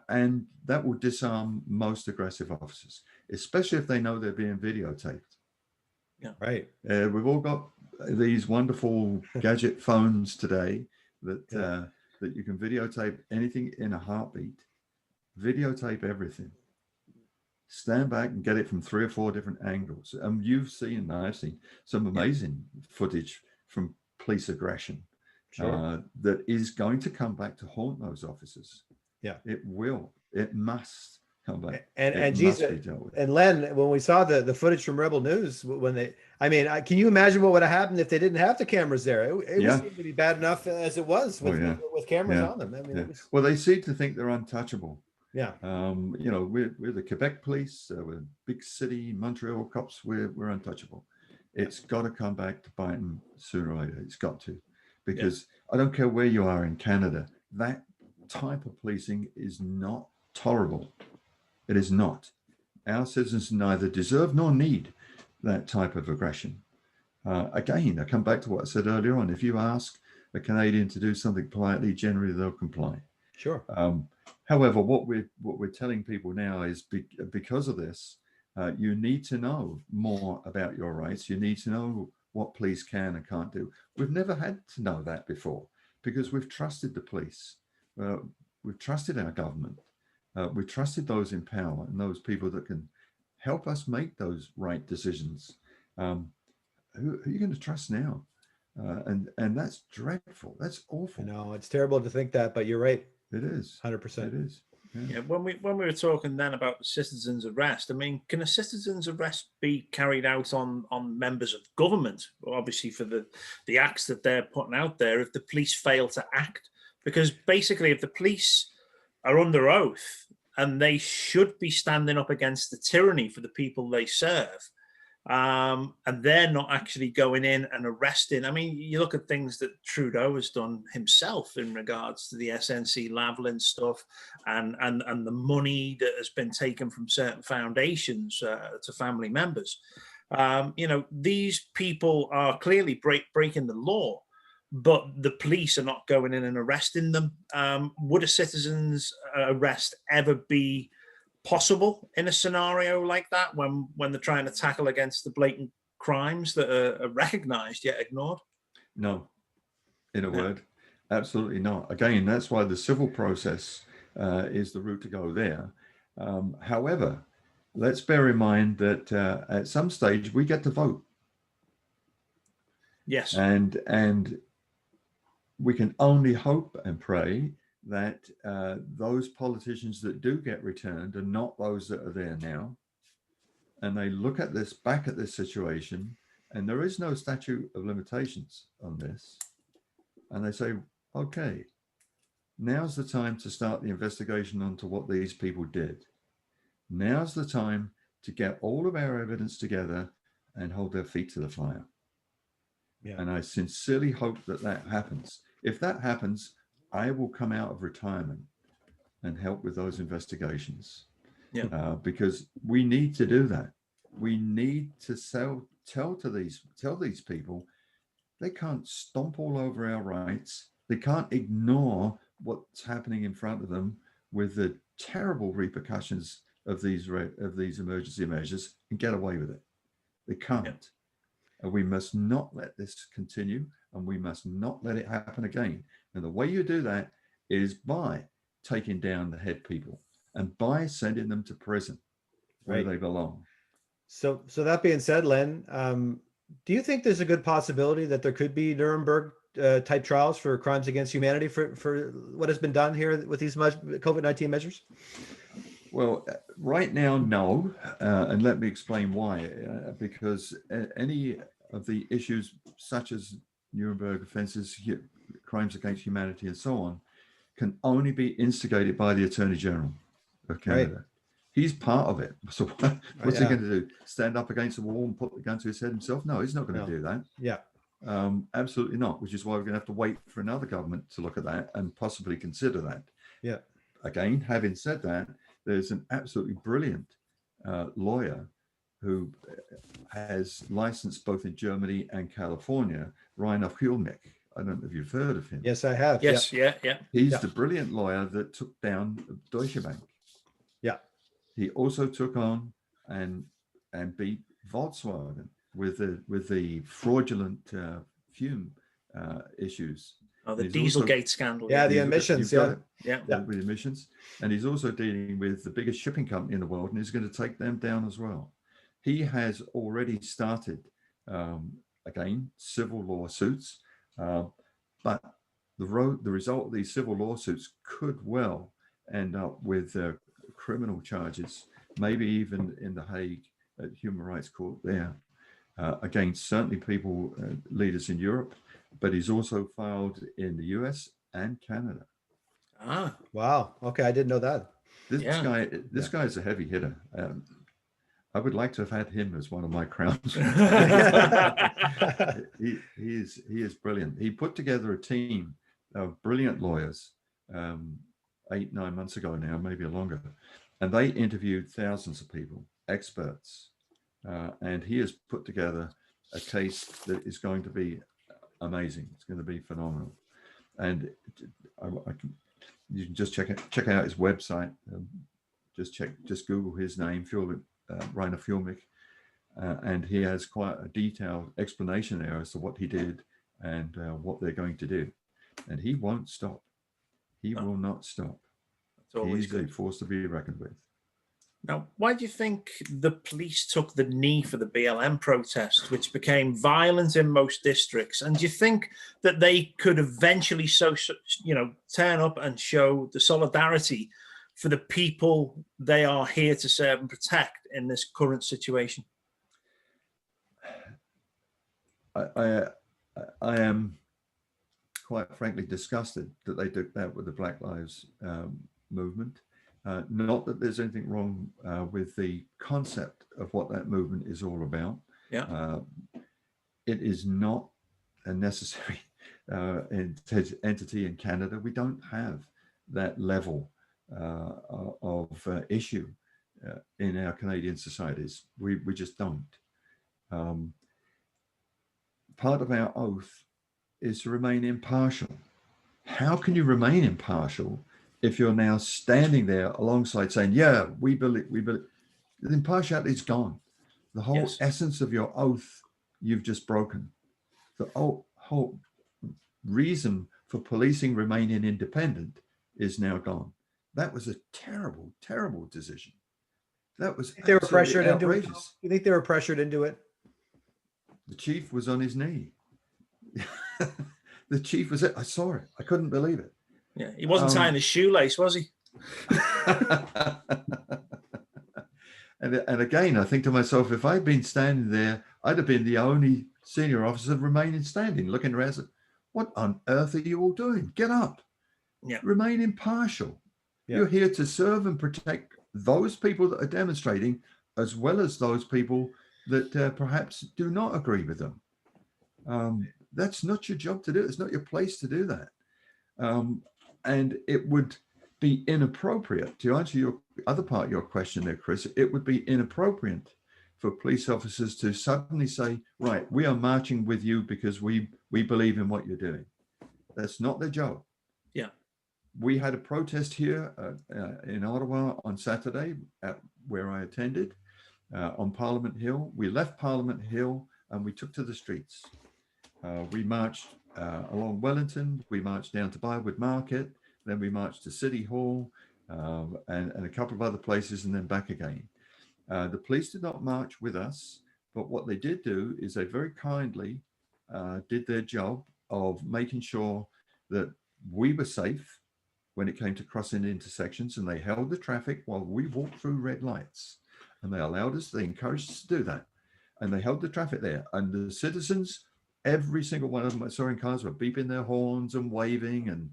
and that will disarm most aggressive officers, especially if they know they're being videotaped. Yeah. Right. We've all got these wonderful gadget phones today that that you can videotape anything in a heartbeat. Videotape everything. Stand back and get it from 3 or 4 different angles. You've seen, and I've seen some amazing footage from police aggression that is going to come back to haunt those officers. Yeah, it will. It must come back. And it geez, must be dealt with. and Len, when we saw the footage from Rebel News, when they, I mean, can you imagine what would have happened if they didn't have the cameras there? It was seemed to be bad enough as it was with cameras on them. I mean, it was... Well, they seem to think they're untouchable. Yeah. You know, we're the Quebec police, we're big city Montreal cops. We're untouchable. It's got to come back to bite them sooner or later. It's got to, because I don't care where you are in Canada, that type of policing is not tolerable. It is not. Our citizens neither deserve nor need that type of aggression. Again, I come back to what I said earlier on. If you ask a Canadian to do something politely, generally they'll comply. Sure. However, what we're telling people now is because of this, you need to know more about your rights. You need to know what police can and can't do. We've never had to know that before because we've trusted the police. We've trusted our government. We've trusted those in power and those people that can help us make those right decisions. Who are you going to trust now? And that's dreadful. That's awful. No, it's terrible to think that, but you're right. It is. 100%. It is. Yeah. When we were talking then about the citizen's arrest, I mean, can a citizen's arrest be carried out on members of government? Obviously, for the acts that they're putting out there, if the police fail to act, because basically, if the police are under oath and they should be standing up against the tyranny for the people they serve, and they're not actually going in and arresting. I mean, you look at things that Trudeau has done himself in regards to the SNC Lavalin stuff and the money that has been taken from certain foundations to family members. You know, these people are clearly breaking the law, but the police are not going in and arresting them. Would a citizen's arrest ever be possible in a scenario like that when they're trying to tackle against the blatant crimes that are recognized yet ignored? No, in a word, absolutely not. Again, that's why the civil process is the route to go there. However, let's bear in mind that at some stage we get to vote. Yes. And we can only hope and pray that those politicians that do get returned are not those that are there now. And they look at this, back at this situation, and there is no statute of limitations on this. And they say, okay, now's the time to start the investigation onto what these people did. Now's the time to get all of our evidence together and hold their feet to the fire. Yeah. And I sincerely hope that that happens. If that happens, I will come out of retirement and help with those investigations. Yeah. Because we need to do that. We need to tell these people they can't stomp all over our rights. They can't ignore what's happening in front of them with the terrible repercussions of these emergency measures and get away with it. They can't. Yeah. And we must not let this continue, and we must not let it happen again. And the way you do that is by taking down the head people and by sending them to prison where they belong. So that being said, Len, do you think there's a good possibility that there could be Nuremberg type trials for crimes against humanity for what has been done here with these COVID-19 measures? Well, right now, no. And let me explain why. Because any of the issues such as Nuremberg offenses, crimes against humanity, and so on, can only be instigated by the Attorney General of Canada. Right. He's part of it. So what's he going to do? Stand up against the wall and put the gun to his head himself? No, he's not going to do that. Yeah. Absolutely not, which is why we're going to have to wait for another government to look at that and possibly consider that. Yeah. Again, having said that, there's an absolutely brilliant lawyer who has licensed both in Germany and California, Rainer Fulmick. I don't know if you've heard of him. Yes, I have. Yes, yeah. He's Yeah. the brilliant lawyer that took down Deutsche Bank. Yeah. He also took on and beat Volkswagen with the fraudulent fume issues. Oh, the He's also- Dieselgate scandal. Yeah, the You've got- emissions. you've got Yeah. it. Yeah. Yeah. With emissions, and he's also dealing with the biggest shipping company in the world, and he's going to take them down as well. He has already started again civil lawsuits, but the result of these civil lawsuits could well end up with criminal charges, maybe even in The Hague at Human Rights Court there, against certainly people, leaders in Europe, but he's also filed in the US and Canada. Ah, Wow. Okay, I didn't know that. This Yeah. guy is a heavy hitter. I would like to have had him as one of my crowns. he is brilliant. He put together a team of brilliant lawyers 8-9 months ago now, maybe longer, and they interviewed thousands of people, experts, and he has put together a case that is going to be amazing. It's going to be phenomenal, and you can just check out his website. Just Google his name, Rainer Fulmick, and he has quite a detailed explanation there as to what he did and what they're going to do. And he won't stop. He will not stop. it's always He's a good. force to be reckoned with. Now, why do you think the police took the knee for the BLM protest, which became violent in most districts? And do you think that they could eventually, turn up and show the solidarity for the people they are here to serve and protect in this current situation? I am quite frankly disgusted that they did that with the Black Lives movement. Not that there's anything wrong with the concept of what that movement is all about. Yeah. It is not a necessary entity in Canada. We don't have that level of issue in our Canadian societies. We just don't. Part of our oath is to remain impartial. How can you remain impartial if you're now standing there alongside saying, yeah, we believe, the impartiality is gone. The whole Yes. essence of your oath, you've just broken. The whole reason for policing remaining independent is now gone. That was a terrible, terrible decision. That was They were pressured into it. outrageous. You think they were pressured into it? The chief was on his knee. The chief was, I saw it. I couldn't believe it. Yeah, he wasn't tying his shoelace, was he? And again, I think to myself, if I'd been standing there, I'd have been the only senior officer remaining standing, looking around. What on earth are you all doing? Get up. Yeah. Remain impartial. Yeah. You're here to serve and protect those people that are demonstrating, as well as those people that perhaps do not agree with them. That's not your job to do. It's not your place to do that. And it would be inappropriate, to answer your other part of your question there, Chris, it would be inappropriate for police officers to suddenly say, right, we are marching with you because we believe in what you're doing. That's not their job. Yeah. We had a protest here in Ottawa on Saturday where I attended on Parliament Hill. We left Parliament Hill and we took to the streets. We marched along Wellington, we marched down to Bywood Market, then we marched to City Hall and a couple of other places, and then back again. The police did not march with us, but what they did do is they very kindly did their job of making sure that we were safe when it came to crossing intersections, and they held the traffic while we walked through red lights, and they allowed us, they encouraged us to do that, and they held the traffic there, and the citizens, every single one of them I saw in cars were beeping their horns and waving and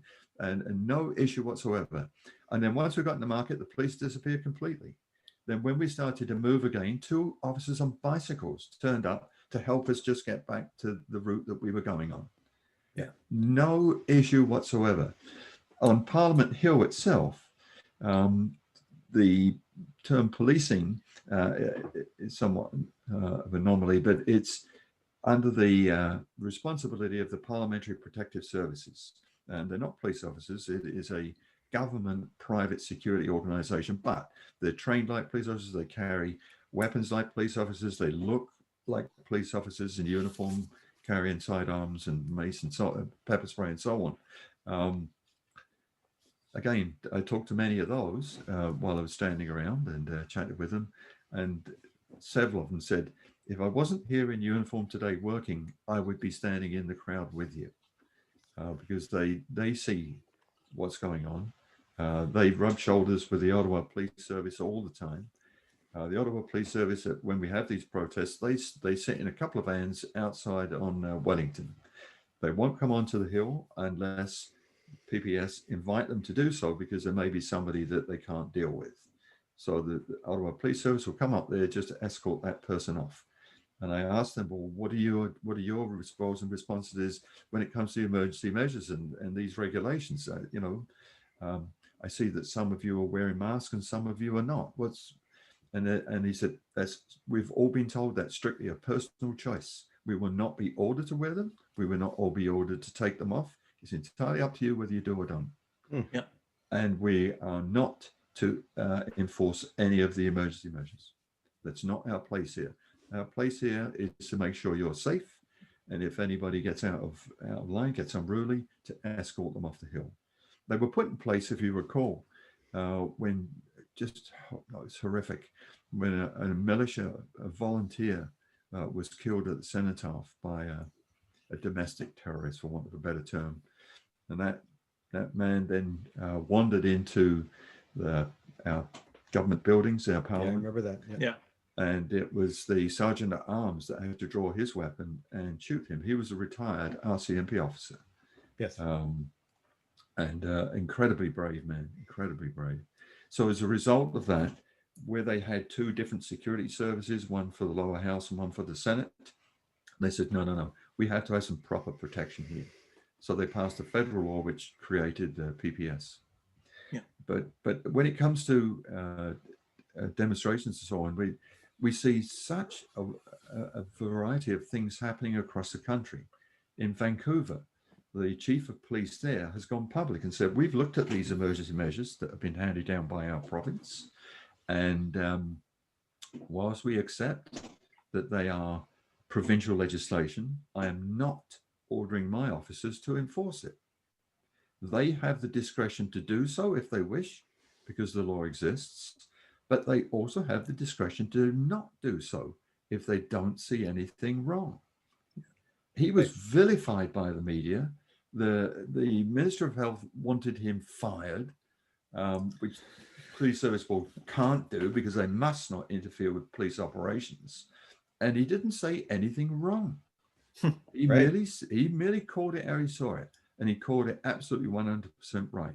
no issue whatsoever. And then once we got in the market, the police disappeared completely. Then when we started to move again, 2 officers on bicycles turned up to help us just get back to the route that we were going on. Yeah. No issue whatsoever. On Parliament Hill itself, the term policing is somewhat of an anomaly, but it's under the responsibility of the Parliamentary Protective Services. And they're not police officers. It is a government private security organization, but they're trained like police officers. They carry weapons like police officers. They look like police officers in uniform, carrying sidearms and mace and pepper spray and so on. Again, I talked to many of those while I was standing around and chatted with them, and several of them said, if I wasn't here in uniform today working, I would be standing in the crowd with you, because they see what's going on. They rub shoulders with the Ottawa Police Service all the time. The Ottawa Police Service, when we have these protests, they sit in a couple of vans outside on Wellington. They won't come onto the hill unless PPS invite them to do so, because there may be somebody that they can't deal with. So the Ottawa Police Service will come up there just to escort that person off. And I asked them, well, what are your roles and responsibilities when it comes to emergency measures and these regulations? I see that some of you are wearing masks and some of you are not. And he said, we've all been told that's strictly a personal choice. We will not be ordered to wear them. We will not all be ordered to take them off. It's entirely up to you whether you do or don't. Yeah. And we are not to enforce any of the emergency measures. That's not our place here. Our place here is to make sure you're safe. And if anybody gets out of line, gets unruly, to escort them off the hill. They were put in place, if you recall, when it's horrific, when a militia, a volunteer was killed at the cenotaph by a domestic terrorist, for want of a better term. And that man then wandered into our government buildings, our parliament. Yeah, I remember that. Yeah. And it was the sergeant at arms that had to draw his weapon and shoot him. He was a retired RCMP officer. Yes. And incredibly brave man, incredibly brave. So as a result of that, where they had two different security services, one for the lower house and one for the Senate, they said, no, we have to have some proper protection here. So they passed a federal law which created PPS. Yeah. But when it comes to demonstrations and so on, we see such a variety of things happening across the country. In Vancouver, the chief of police there has gone public and said, we've looked at these emergency measures that have been handed down by our province. And whilst we accept that they are provincial legislation, I am not ordering my officers to enforce it. They have the discretion to do so if they wish, because the law exists, but they also have the discretion to not do so if they don't see anything wrong. He was vilified by the media. The Minister of Health wanted him fired, which police service board can't do because they must not interfere with police operations. And he didn't say anything wrong. He merely called it how he saw it, and he called it absolutely 100% right.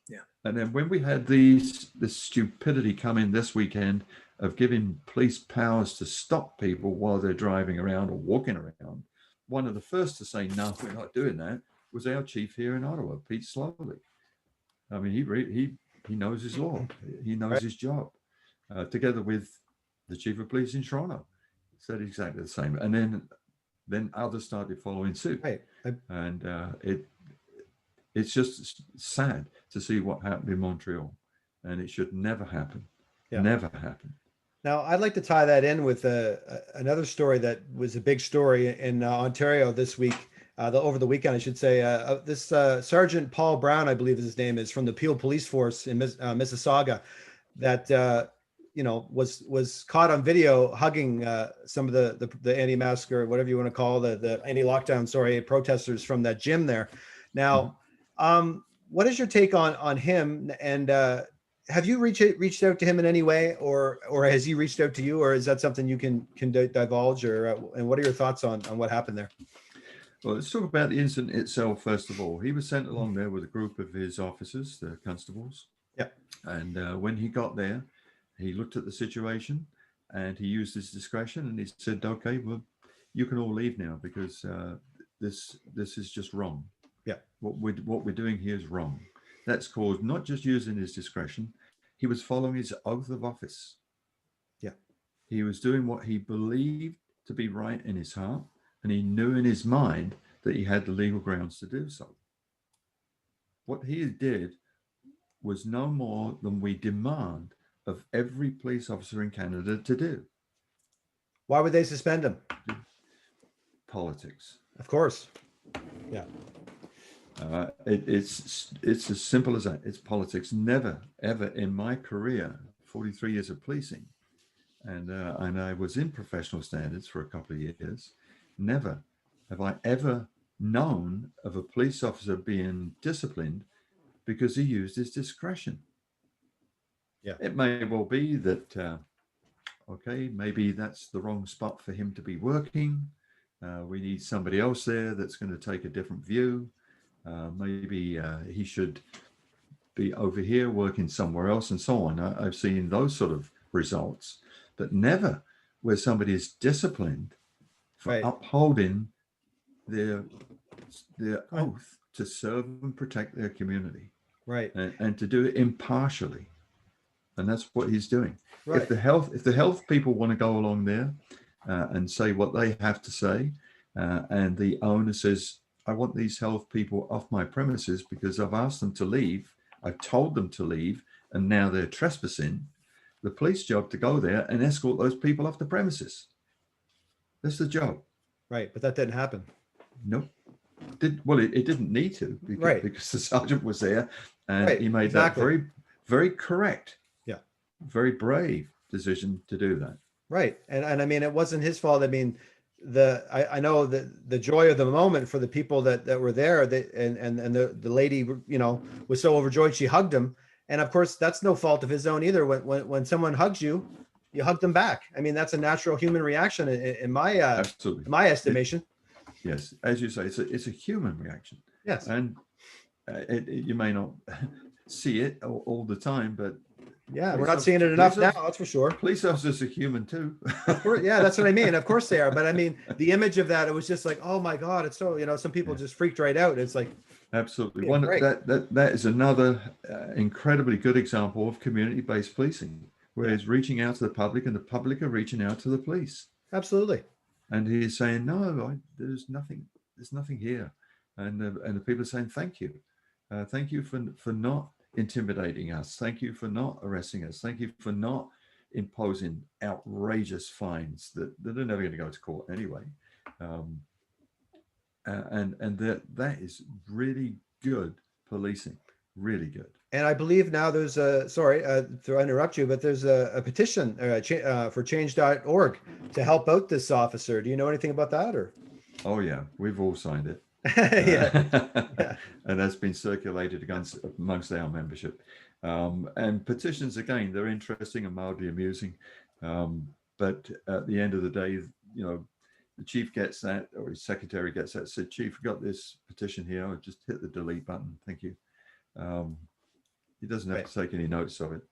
Yeah. And then when we had this stupidity come in this weekend of giving police powers to stop people while they're driving around or walking around, one of the first to say, no, we're not doing that, was our chief here in Ottawa, Pete Slowly. I mean, he knows his law. He knows his job. Together with the chief of police in Toronto, said exactly the same. And then others started following suit. Right. And it's just sad to see what happened in Montreal, and it should never happen. Yeah. Never happen. Now, I'd like to tie that in with another story that was a big story in Ontario this week, over the weekend, I should say. This Sergeant Paul Brown, I believe his name is, from the Peel Police Force in Mississauga, that was caught on video hugging some of the anti-mask, or whatever you want to call the anti-lockdown, protesters from that gym there. Now, what is your take on him? And have you reached out to him in any way, or has he reached out to you, or is that something you can divulge, and what are your thoughts on what happened there? Well, let's talk about the incident itself first of all. He was sent along there with a group of his officers, the constables. Yeah. And when he got there, he looked at the situation and he used his discretion and he said, okay, well, you can all leave now because this is just wrong. Yeah. What we're doing here is wrong. That's caused not just using his discretion. he was following his oath of office. Yeah. He was doing what he believed to be right in his heart, and he knew in his mind that he had the legal grounds to do so. What he did was no more than we demand of every police officer in Canada to do. Why would they suspend him? Politics. Of course. Yeah. It's as simple as that. It's politics. Never, ever in my career, 43 years of policing, and I was in professional standards for a couple of years, never have I ever known of a police officer being disciplined because he used his discretion. Yeah. It may well be that, okay, maybe that's the wrong spot for him to be working. We need somebody else there that's going to take a different view. Maybe he should be over here working somewhere else and so on. I've seen those sort of results, but never where somebody is disciplined for Right. upholding their oath to serve and protect their community. Right. And to do it impartially. And that's what he's doing. Right. If the health people want to go along there and say what they have to say, and the owner says, I want these health people off my premises because I've asked them to leave, I've told them to leave, and now they're trespassing, the police job to go there and escort those people off the premises. That's the job. Right. But that didn't happen. Nope. It didn't need to because the sergeant was there, and he made that very, very correct, very brave decision to do that. Right. And I mean, it wasn't his fault. I mean, I know the joy of the moment for the people that were there, and the lady, was so overjoyed she hugged him. And of course, that's no fault of his own either. When someone hugs you, you hug them back. I mean, that's a natural human reaction in my absolutely, in my estimation. Yes, as you say, it's a human reaction. Yes, and you may not see it all the time, but yeah, we're not seeing it enough now. That's for sure. Police officers are human too. Of course, yeah, that's what I mean. Of course they are, but I mean, the image of that, it was just like, oh my God, it's so. Some people just freaked right out. It's like absolutely that is another incredibly good example of community-based policing, where it's reaching out to the public, and the public are reaching out to the police. Absolutely. And he's saying, no, there's nothing here. And the people are saying, thank you. Thank you for not intimidating us. Thank you for not arresting us. Thank you for not imposing outrageous fines that are never going to go to court anyway. And that is really good policing, really good. And I believe now there's sorry to interrupt you, but there's a petition for change.org to help out this officer. Do you know anything about that? Or? Oh yeah, we've all signed it. Yeah. And that's been circulated amongst our membership. And petitions, again, they're interesting and mildly amusing. But at the end of the day, the chief gets that, or his secretary gets that, said, Chief, we've got this petition here. I'll just hit the delete button. Thank you. He doesn't have to take any notice of it.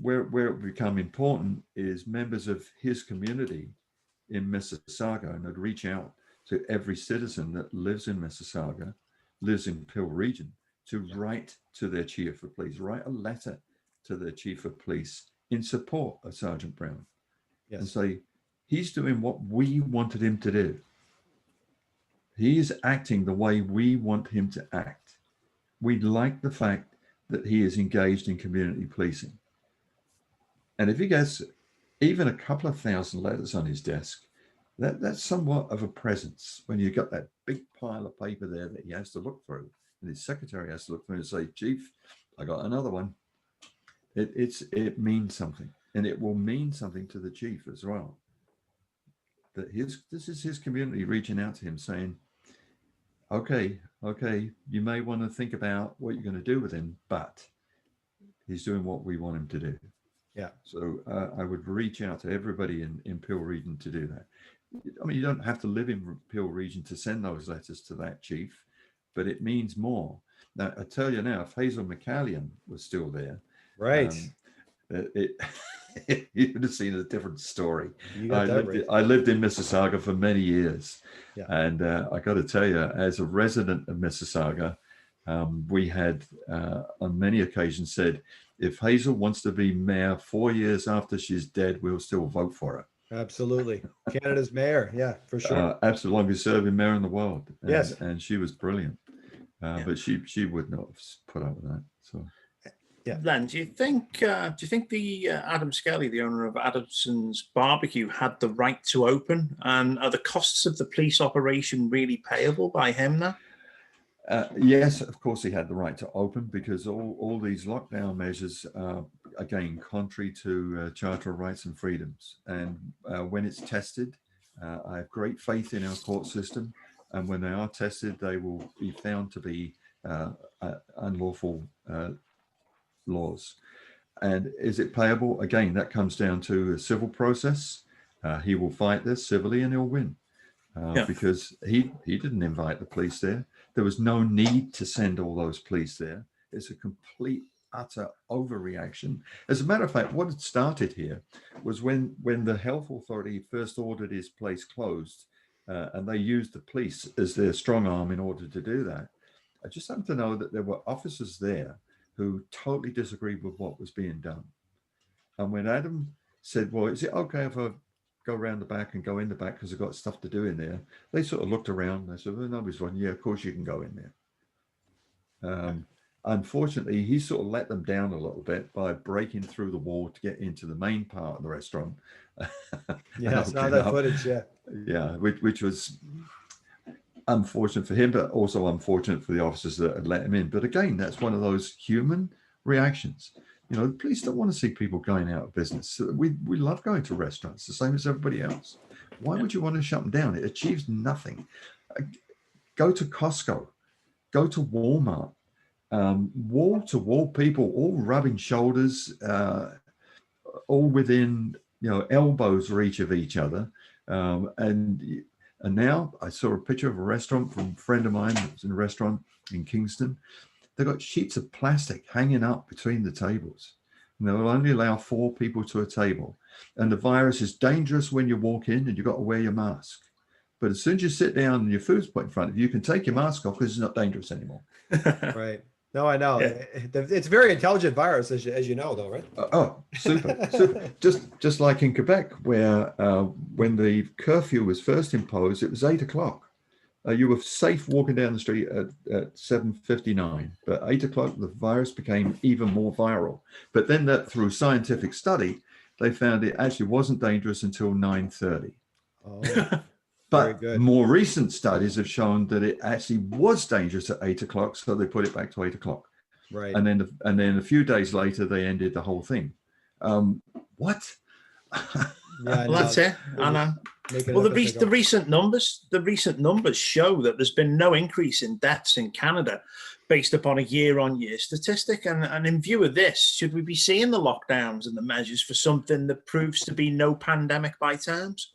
Where it become important is members of his community in Mississauga, and I'd reach out to every citizen that lives in Mississauga, lives in Peel region, to write to their chief of police, write a letter to their chief of police in support of Sergeant Brown, and say, he's doing what we wanted him to do. He is acting the way we want him to act. We like the fact that he is engaged in community policing. And if he gets even a couple of thousand letters on his desk, that's somewhat of a presence when you've got that big pile of paper there that he has to look through, and his secretary has to look through and say, Chief, I got another one. It means something, and it will mean something to the chief as well. That this is his community reaching out to him saying, okay, you may want to think about what you're going to do with him, but he's doing what we want him to do. Yeah. So I would reach out to everybody in Peel region to do that. I mean, you don't have to live in Peel region to send those letters to that chief, but it means more. Now, I tell you now, if Hazel McCallion was still there, right, you would have seen a different story. I lived in Mississauga for many years, and I got to tell you, as a resident of Mississauga, we had on many occasions said, if Hazel wants to be mayor 4 years after she's dead, we'll still vote for her. Absolutely. Canada's mayor. Yeah, for sure. Absolutely, longest serving mayor in the world. And, Yes. and she was brilliant. But she would not have put up with that. So, yeah. Len, do you think the Adam Skelly, the owner of Adamson's Barbecue, had the right to open? And are the costs of the police operation really payable by him now? Yes, of course he had the right to open, because all these lockdown measures are, again, contrary to Charter of Rights and Freedoms. And when it's tested, I have great faith in our court system. And when they are tested, they will be found to be unlawful laws. And is it payable? Again, that comes down to a civil process. He will fight this civilly and he'll win. Because he didn't invite the police there. There was no need to send all those police there. It's a complete, utter overreaction. As a matter of fact, what had started here was when the health authority first ordered his place closed, and they used the police as their strong arm in order to do that. I just happen to know that there were officers there who totally disagreed with what was being done. And when Adam said, well, is it okay if I go around the back and go in the back because I've got stuff to do in there? They sort of looked around and they said, well, nobody's one. Yeah, of course you can go in there. Unfortunately, he sort of let them down a little bit by breaking through the wall to get into the main part of the restaurant. Yeah, I saw that footage, yeah. Yeah, which was unfortunate for him, but also unfortunate for the officers that had let him in. But again, that's one of those human reactions. You know, the police don't want to see people going out of business. We love going to restaurants, the same as everybody else. Why would you want to shut them down? It achieves nothing. Go to Costco, go to Walmart, wall to wall people, all rubbing shoulders, all within, you know, elbows reach of each other. And now I saw a picture of a restaurant from a friend of mine that was in a restaurant in Kingston. They've got sheets of plastic hanging up between the tables. And they will only allow 4 people to a table. And the virus is dangerous when you walk in and you've got to wear your mask. But as soon as you sit down and your food's put in front of you, you can take your mask off because it's not dangerous anymore. Right. No, I know. Yeah. It's a very intelligent virus, as you know, though, right? Super. Just like in Quebec, where when the curfew was first imposed, it was 8 o'clock. You were safe walking down the street at 7:59, but 8 o'clock, the virus became even more viral. But then that through scientific study, they found it actually wasn't dangerous until 9:30. Oh, but good. More recent studies have shown that it actually was dangerous at 8 o'clock, so they put it back to 8 o'clock. Right. And then a few days later, they ended the whole thing. What? Yeah, well, that's it. I know. Well, the recent numbers show that there's been no increase in deaths in Canada based upon a year-on-year statistic. And in view of this, should we be seeing the lockdowns and the measures for something that proves to be no pandemic by terms?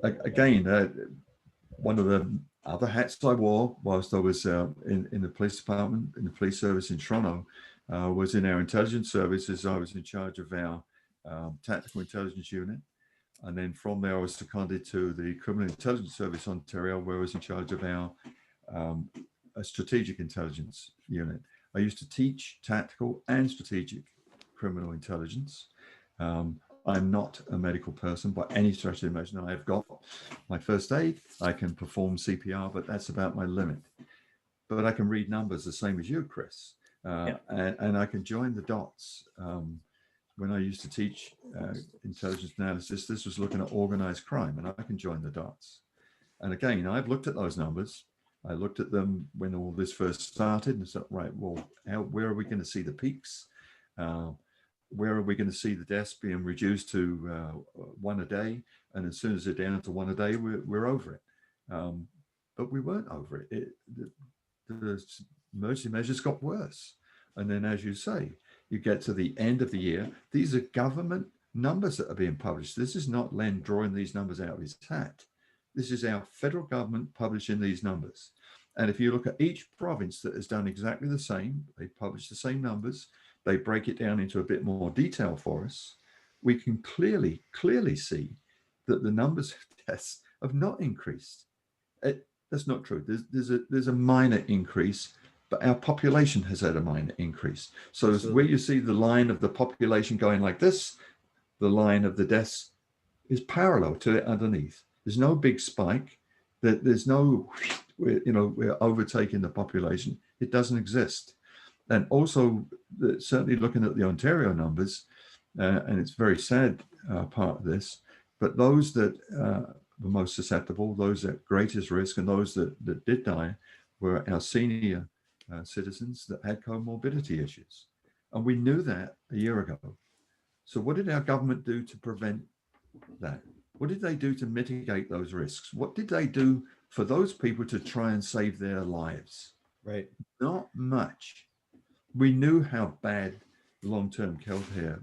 Again, one of the other hats I wore whilst I was in the police department, in the police service in Toronto, was in our intelligence services. I was in charge of our tactical intelligence unit. And then from there, I was seconded to the Criminal Intelligence Service Ontario, where I was in charge of our strategic intelligence unit. I used to teach tactical and strategic criminal intelligence. I'm not a medical person by any stretch of the imagination. I've got my first aid. I can perform CPR, but that's about my limit. But I can read numbers the same as you, Chris, and I can join the dots. When I used to teach intelligence analysis, this was looking at organized crime, and I can join the dots. And again, I've looked at those numbers. I looked at them when all this first started and said, right, well, where are we going to see the peaks? Where are we going to see the deaths being reduced to 1 a day? And as soon as they're down to 1 a day, we're over it. But we weren't over it. The emergency measures got worse. And then, as you say, you get to the end of the year. These are government numbers that are being published. This is not Len drawing these numbers out of his hat. This is our federal government publishing these numbers. And if you look at each province that has done exactly the same, they publish the same numbers, they break it down into a bit more detail for us, we can clearly see that the numbers of deaths have not increased. That's not true. There's a minor increase but our population has had a minor increase. So Absolutely. where you see the line of the population going like this, the line of the deaths is parallel to it underneath. There's no big spike. There's no, we're overtaking the population. It doesn't exist. And also, certainly looking at the Ontario numbers, and it's very sad part of this, but those that were most susceptible, those at greatest risk, and those that did die were our senior citizens that had comorbidity issues. And we knew that a year ago. So what did our government do to prevent that? What did they do to mitigate those risks? What did they do for those people to try and save their lives? Right. Not much. We knew how bad long-term care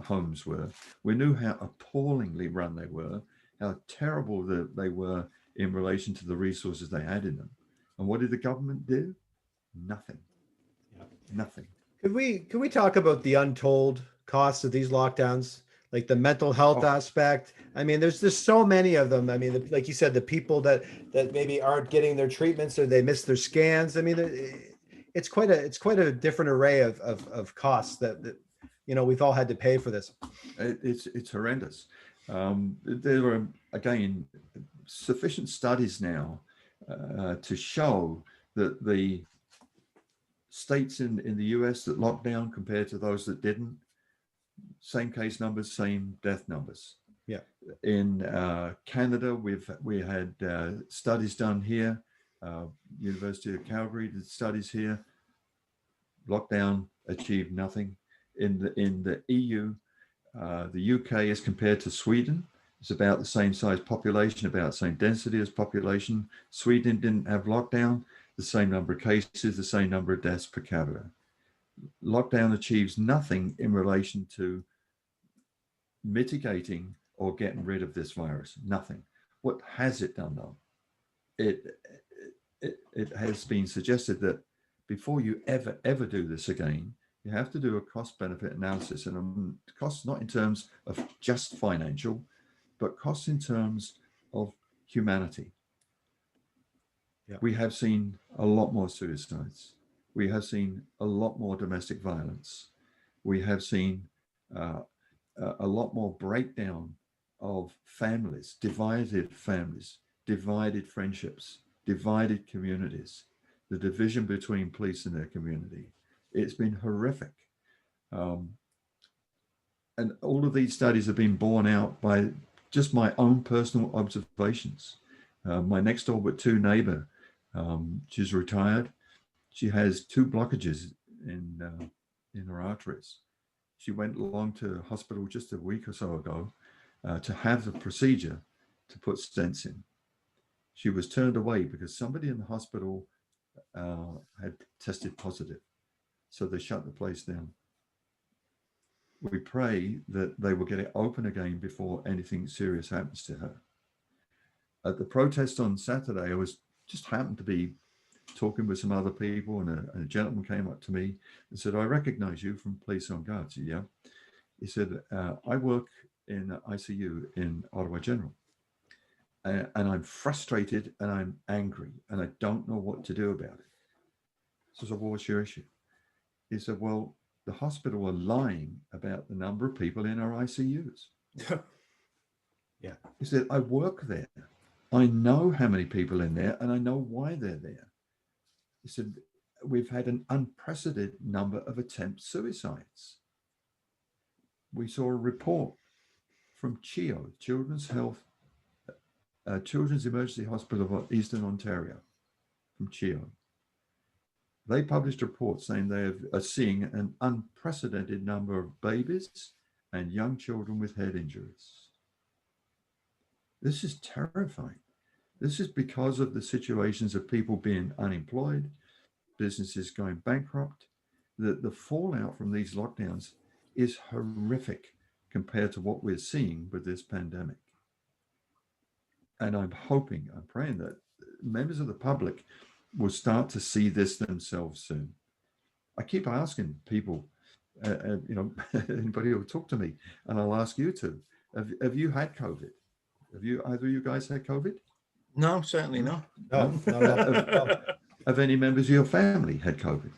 homes were. We knew how appallingly run they were, how terrible they were in relation to the resources they had in them. And what did the government do? Nothing. Yeah. Nothing. Could we talk about the untold costs of these lockdowns, like the mental health aspect? I mean, there's just so many of them. I mean, like you said, the people that maybe aren't getting their treatments or they miss their scans. I mean, it's quite a different array of costs that we've all had to pay for this. It's horrendous. There are, again, sufficient studies now to show that the states in the US that locked down compared to those that didn't, same case numbers, same death numbers. Yeah. In Canada, we had studies done here. University of Calgary did studies here. Lockdown achieved nothing. In the EU, the UK as compared to Sweden, it's about the same size population, about the same density as population. Sweden didn't have lockdown, the same number of cases, the same number of deaths per capita. Lockdown achieves nothing in relation to mitigating or getting rid of this virus. Nothing. What has it done though? It has been suggested that before you ever do this again, you have to do a cost-benefit analysis, and costs not in terms of just financial, but costs in terms of humanity. Yeah. We have seen a lot more suicides. We have seen a lot more domestic violence. We have seen a lot more breakdown of families, divided friendships, divided communities, the division between police and their community. It's been horrific. And all of these studies have been borne out by just my own personal observations. My next door but two neighbor, she's retired. She has 2 blockages in her arteries. She went along to hospital just a week or so ago to have the procedure to put stents in. She was turned away because somebody in the hospital had tested positive. So they shut the place down. We pray that they will get it open again before anything serious happens to her. At the protest on Saturday, I just happened to be talking with some other people, and a gentleman came up to me and said, "I recognize you from Police on Guard." I said, "Yeah." He said, "I work in ICU in Ottawa General, and I'm frustrated and I'm angry and I don't know what to do about it." So I said, "Well, what's your issue?" He said, "Well, the hospital are lying about the number of people in our ICUs." Yeah. He said, "I work there. I know how many people in there and I know why they're there." He said, "We've had an unprecedented number of attempt suicides." We saw a report from CHEO, Children's Emergency Hospital of Eastern Ontario, from CHEO. They published a report saying they are seeing an unprecedented number of babies and young children with head injuries. This is terrifying. This is because of the situations of people being unemployed, businesses going bankrupt. The fallout from these lockdowns is horrific compared to what we're seeing with this pandemic. And I'm praying that members of the public will start to see this themselves soon. I keep asking people, anybody who will talk to me, and I'll ask you too, have you had COVID? Have either of you guys had COVID? No, certainly not. No. Have any members of your family had COVID?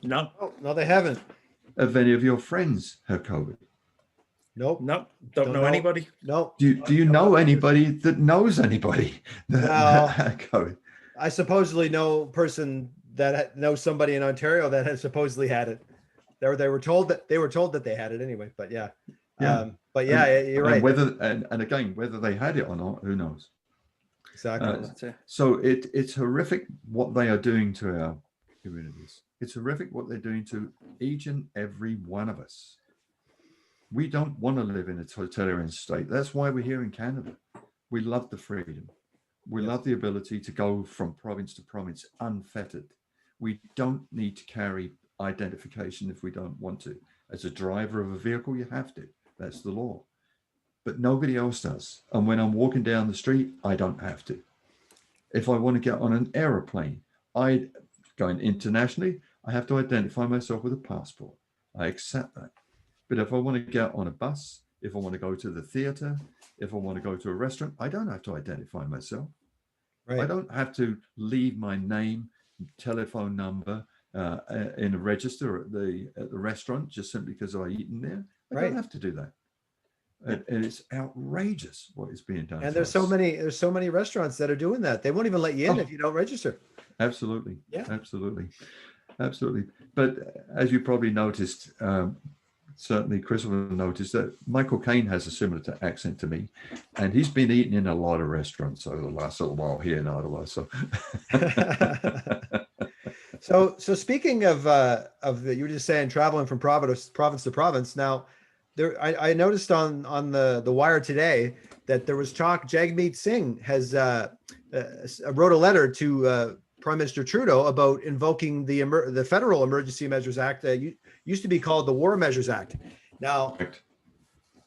No, Oh, no, they haven't. Have any of your friends had COVID? Nope. no, don't know anybody. No. Do you know anybody that knows anybody that No. had COVID? I supposedly know a person that knows somebody in Ontario that has supposedly had it. They were told that they had it anyway. But yeah, Yeah. but yeah, you're right. And whether and again, whether they had it or not, who knows? Exactly. That's it. So it's horrific what they are doing to our communities. It's horrific what they're doing to each and every one of us. We don't want to live in a totalitarian state. That's why we're here in Canada. We love the freedom. We love the ability to go from province to province unfettered. We don't need to carry identification if we don't want to. As a driver of a vehicle, you have to. That's the law. But nobody else does. And when I'm walking down the street, I don't have to. If I want to get on an aeroplane, going internationally, I have to identify myself with a passport. I accept that. But if I want to get on a bus, if I want to go to the theater, if I want to go to a restaurant, I don't have to identify myself. Right. I don't have to leave my name, telephone number in a register at the restaurant just simply because I eaten there. I don't have to do that. And it's outrageous what is being done. And there's so many restaurants that are doing that. They won't even let you in if you don't register. Absolutely. Yeah. Absolutely. But as you probably noticed, certainly Chris will notice that Michael Caine has a similar accent to me, and he's been eating in a lot of restaurants over the last little while here in Ottawa. So, so speaking of you were just saying traveling from province to province. Now, I noticed on the Wire today that there was talk. Jagmeet Singh has wrote a letter to Prime Minister Trudeau about invoking the Federal Emergency Measures Act that used to be called the War Measures Act. Now,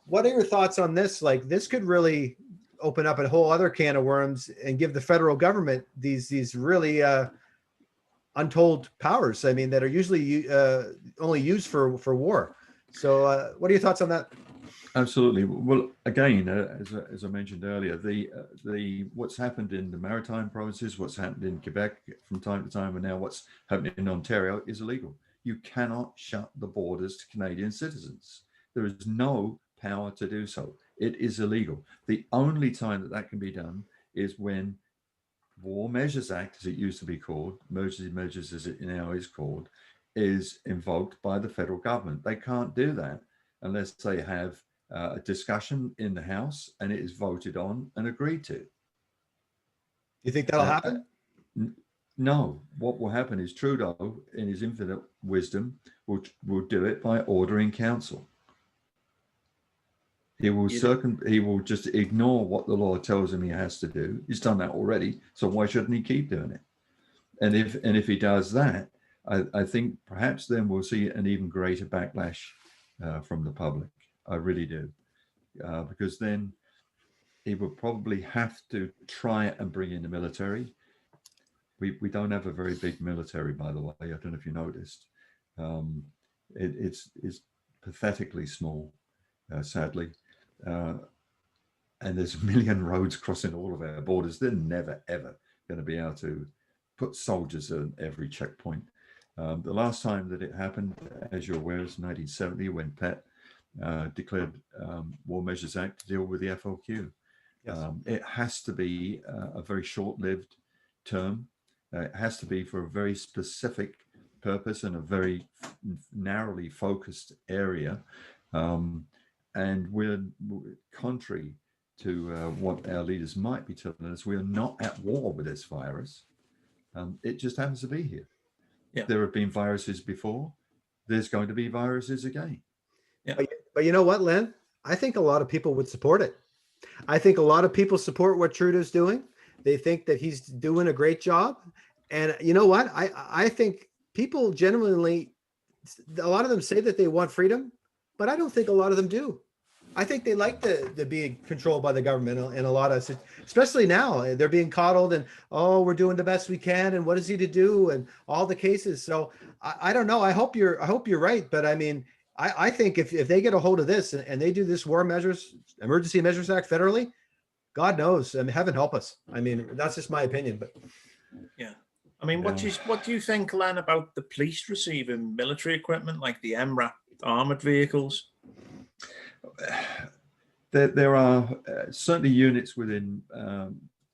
what are your thoughts on this? Like, this could really open up a whole other can of worms and give the federal government these really untold powers. I mean, that are usually only used for war. So, what are your thoughts on that? absolutely. Well, again, as I mentioned earlier, the what's happened in the maritime provinces, what's happened in Quebec from time to time, and now what's happening in Ontario is illegal. You cannot shut the borders to Canadian citizens. There is no power to do so. It is illegal. The only time that can be done is when War Measures Act, as it used to be called, emergency measures as it now is called, is invoked by the federal government. They can't do that unless they have a discussion in the House and it is voted on and agreed to. You think that'll happen? No. What will happen is Trudeau, in his infinite wisdom, will do it by ordering council. He will he will just ignore what the law tells him he has to do. He's done that already, so why shouldn't he keep doing it? And if he does that, I think perhaps then we'll see an even greater backlash from the public. I really do, because then he will probably have to try and bring in the military. We don't have a very big military, by the way. I don't know if you noticed. It's pathetically small, sadly. And there's a million roads crossing all of our borders. They're never, ever going to be able to put soldiers at every checkpoint. The last time that it happened, as you're aware, was 1970 when Pat declared War Measures Act to deal with the FLQ. Yes. It has to be a very short-lived term. It has to be for a very specific purpose and a very narrowly focused area. And we're contrary to what our leaders might be telling us. We are not at war with this virus. It just happens to be here. Yeah. There have been viruses before. There's going to be viruses again. Yeah. But you know what, Len? I think a lot of people would support it. I think a lot of people support what Trudeau's doing. They think that he's doing a great job. And you know what? I think people genuinely, a lot of them say that they want freedom, but I don't think a lot of them do. I think they like the being controlled by the government in a lot of, especially now they're being coddled and, oh, we're doing the best we can. And what is he to do? And all the cases. So I don't know. I hope you're right. But I mean, I think if they get a hold of this and they do this Emergency Measures Act federally, God knows, I mean, heaven help us. I mean, that's just my opinion, but. Yeah. I mean, what do you think, Len, about the police receiving military equipment like the MRAP armored vehicles? There are certainly units within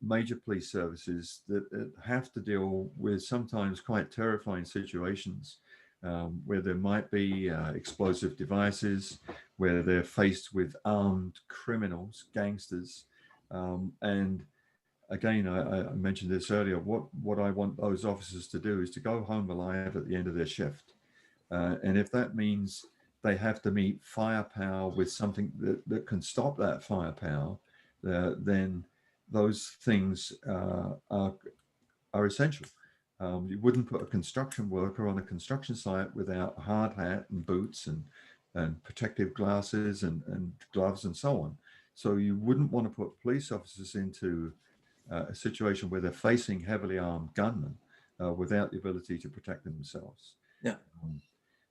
major police services that have to deal with sometimes quite terrifying situations where there might be explosive devices, where they're faced with armed criminals, gangsters. And again, I mentioned this earlier, what I want those officers to do is to go home alive at the end of their shift. And if that means they have to meet firepower with something that can stop that firepower, then those things are essential. You wouldn't put a construction worker on a construction site without a hard hat and boots and protective glasses and gloves and so on. So you wouldn't want to put police officers into a situation where they're facing heavily armed gunmen without the ability to protect themselves. Yeah.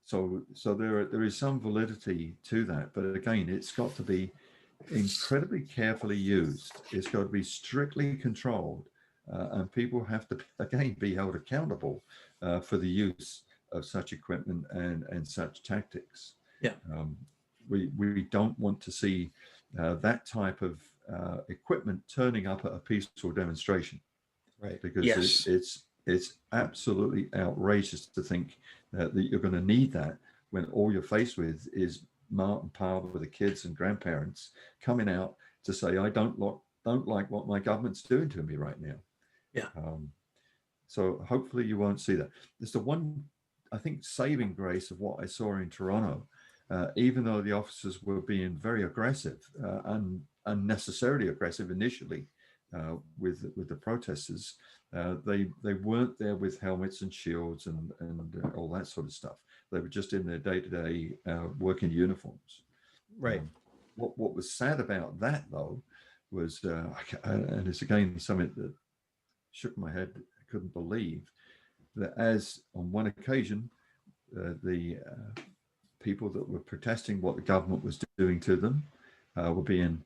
So there is some validity to that, but again, it's got to be incredibly carefully used. It's got to be strictly controlled, and people have to again be held accountable for the use of such equipment and such tactics. Yeah. We don't want to see that type of equipment turning up at a peaceful demonstration, Right? Because Yes. it's absolutely outrageous to think that you're going to need that when all you're faced with is Ma and Pa with the kids and grandparents coming out to say, I don't like what my government's doing to me right now. Yeah. So hopefully you won't see that. There's the one, I think, saving grace of what I saw in Toronto, even though the officers were being very aggressive and unnecessarily aggressive initially with the protesters. They weren't there with helmets and shields and all that sort of stuff. They were just in their day-to-day working uniforms. Right. What was sad about that, though, was, and it's again something that shook my head, I couldn't believe, that as on one occasion, the people that were protesting what the government was doing to them were being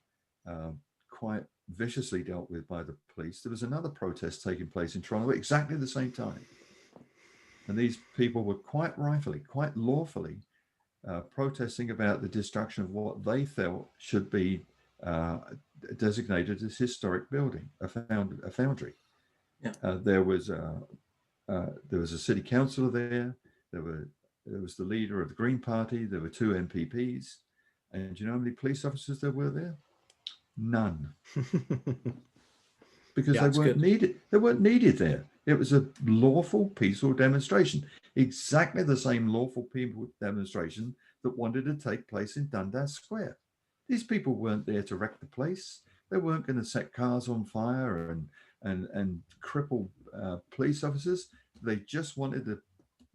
quite viciously dealt with by the police. There was another protest taking place in Toronto at exactly the same time. And these people were quite rightfully, quite lawfully protesting about the destruction of what they felt should be designated as historic building, a foundry. Yeah. There was a city councillor there. There was the leader of the Green Party. There were 2 MPPs. And do you know how many police officers there were there? None. Because Yeah, they weren't needed. They weren't needed there. It was a lawful, peaceful demonstration. Exactly the same lawful, peaceful demonstration that wanted to take place in Dundas Square. These people weren't there to wreck the place. They weren't going to set cars on fire and cripple police officers. They just wanted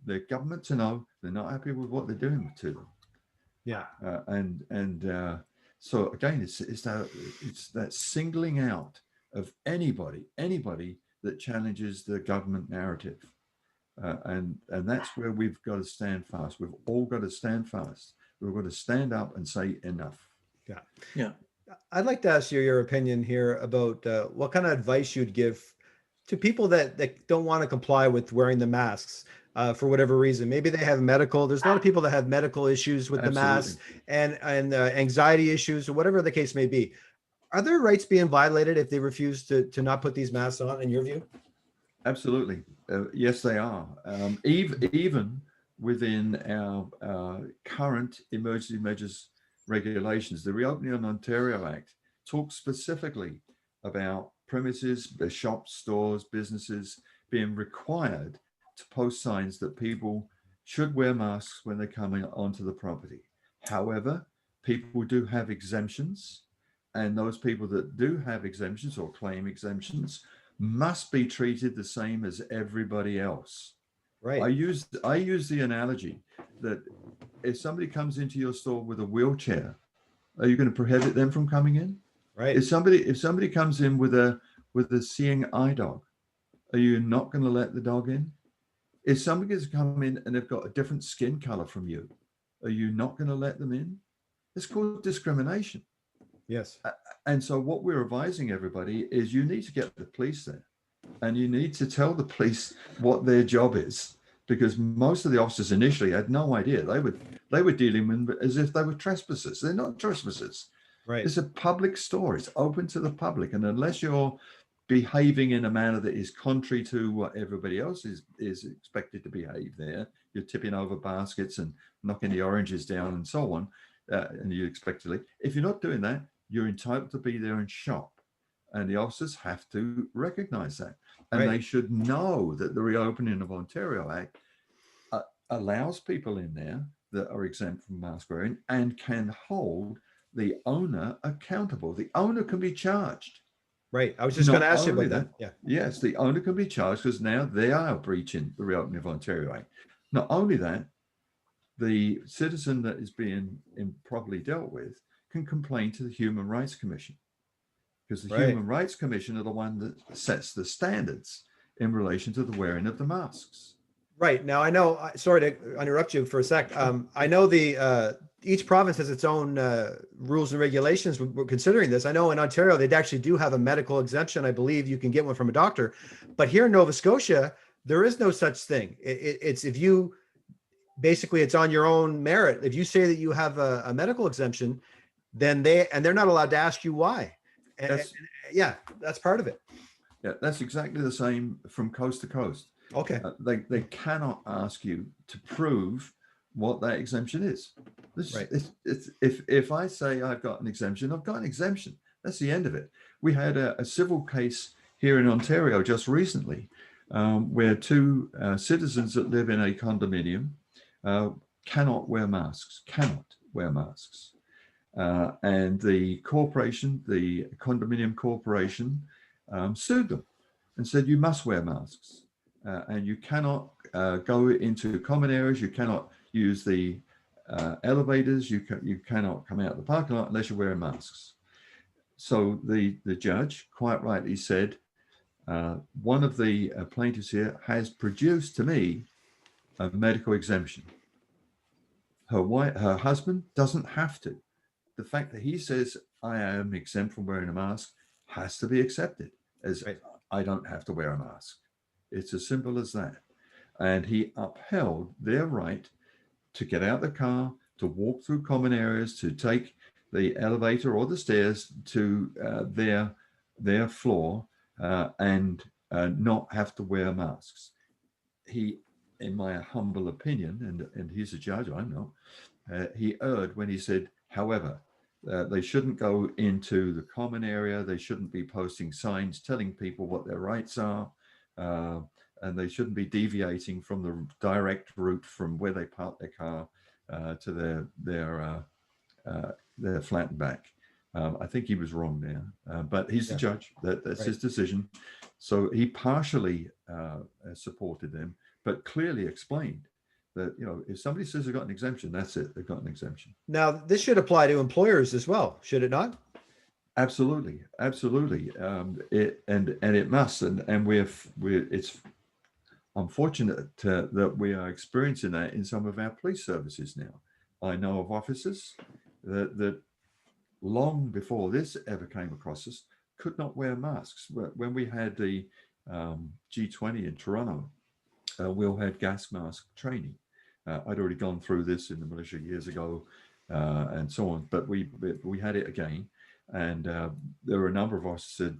their government to know they're not happy with what they're doing to them. Yeah. So again, it's that singling out of anybody that challenges the government narrative, and that's where we've got to stand fast. We've all got to stand fast. We've got to stand up and say enough. Yeah. Yeah. I'd like to ask you your opinion here about what kind of advice you'd give to people that don't want to comply with wearing the masks for whatever reason. Maybe they have there's a lot of people that have medical issues with the masks and anxiety issues or whatever the case may be. Are their rights being violated if they refuse to not put these masks on, in your view? Absolutely. Yes, they are. Even within our current emergency measures regulations, the Reopening of Ontario Act talks specifically about premises, shops, stores, businesses being required to post signs that people should wear masks when they're coming onto the property. However, people do have exemptions, and those people that do have exemptions or claim exemptions must be treated the same as everybody else. Right. I use the analogy that if somebody comes into your store with a wheelchair, are you going to prohibit them from coming in? Right. If somebody comes in with a seeing eye dog, are you not going to let the dog in? If somebody has come in and they've got a different skin color from you, are you not going to let them in? It's called discrimination. Yes. And so what we're advising everybody is you need to get the police there. and you need to tell the police what their job is, because most of the officers initially had no idea. They were dealing with them as if they were trespassers. They're not trespassers. Right. It's a public store. It's open to the public, and unless you're behaving in a manner that is contrary to what everybody else is expected to behave there, you're tipping over baskets and knocking the oranges down and so on, and you expect to leave. If you're not doing that, you're entitled to be there and shop, and the officers have to recognize that, and Right. they should know that the Reopening of Ontario Act allows people in there that are exempt from mask wearing and can hold the owner accountable. The owner can be charged. Right. I was just going to ask you only about that. Yeah. Yes, the owner can be charged because now they are breaching the Reopening of Ontario Act. Not only that, the citizen that is being improperly dealt with can complain to the Human Rights Commission, because the Right. Human Rights Commission are the one that sets the standards in relation to the wearing of the masks. Right. Now, I know, sorry to interrupt you for a sec. I know each province has its own rules and regulations. We're considering this. I know in Ontario, they actually do have a medical exemption. I believe you can get one from a doctor. But here in Nova Scotia, there is no such thing. It's if you, basically, it's on your own merit. If you say that you have a medical exemption, then they're not allowed to ask you why. And yeah, that's part of it. Yeah, that's exactly the same from coast to coast. Okay. They cannot ask you to prove what that exemption is. Right. If I say I've got an exemption, I've got an exemption. That's the end of it. We had a civil case here in Ontario just recently where two citizens that live in a condominium cannot wear masks, and the corporation, the condominium corporation, sued them and said, you must wear masks. And you cannot go into common areas. You cannot use the elevators. You cannot come out the parking lot unless you're wearing masks. So the judge quite rightly said, one of the plaintiffs here has produced to me a medical exemption. Her husband doesn't have to. The fact that he says I am exempt from wearing a mask has to be accepted as Right. I don't have to wear a mask. It's as simple as that. And he upheld their right to get out the car, to walk through common areas, to take the elevator or the stairs to their floor and not have to wear masks. He, in my humble opinion, and he's a judge, I'm not, he erred when he said, however, they shouldn't go into the common area. They shouldn't be posting signs telling people what their rights are. And they shouldn't be deviating from the direct route from where they park their car to their flat and back. I think he was wrong there, but he's the judge. That's his decision. So he partially supported them, but clearly explained that, if somebody says they've got an exemption, that's it. They've got an exemption. Now, this should apply to employers as well, should it not? Absolutely. It must, and it's unfortunate that we are experiencing that in some of our police services now. I know of officers that long before this ever came across us could not wear masks. When we had the G20 in Toronto, we all had gas mask training. I'd already gone through this in the militia years ago and so on, but we had it again. And there were a number of us said,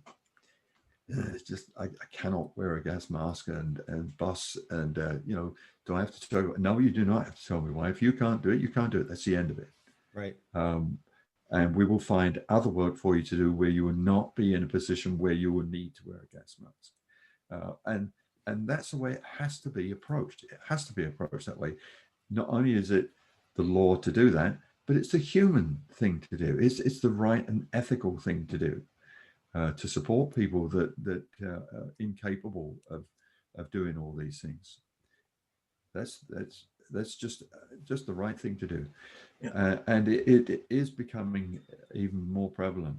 it's just I cannot wear a gas mask and bus and do I have to tell you? No, you do not have to tell me why. If you can't do it, you can't do it. That's the end of it. Right. And we will find other work for you to do where you will not be in a position where you will need to wear a gas mask. And that's the way it has to be approached. It has to be approached that way. Not only is it the law to do that, but it's the human thing to do. It's the right and ethical thing to do, to support people that are incapable of doing all these things. That's just the right thing to do. Yeah. And it is becoming even more prevalent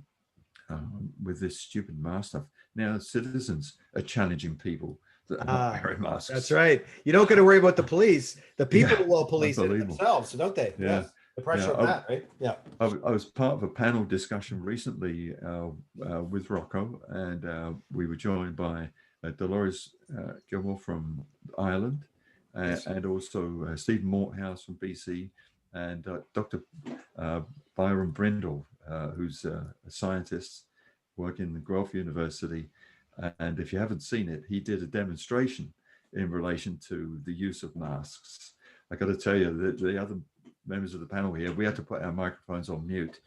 with this stupid mask stuff. Now citizens are challenging people that are not wearing masks. That's right. You don't got to worry about the police. The people will police it themselves, don't they? Yeah. Yes. The pressure of that, right? Yeah. I was part of a panel discussion recently with Rocco, and we were joined by Dolores Gilmore from Ireland, and also Stephen Morthouse from BC, and Dr. Byron Brindle, who's a scientist working in Guelph University. And if you haven't seen it, he did a demonstration in relation to the use of masks. I got to tell you that the other members of the panel here, we had to put our microphones on mute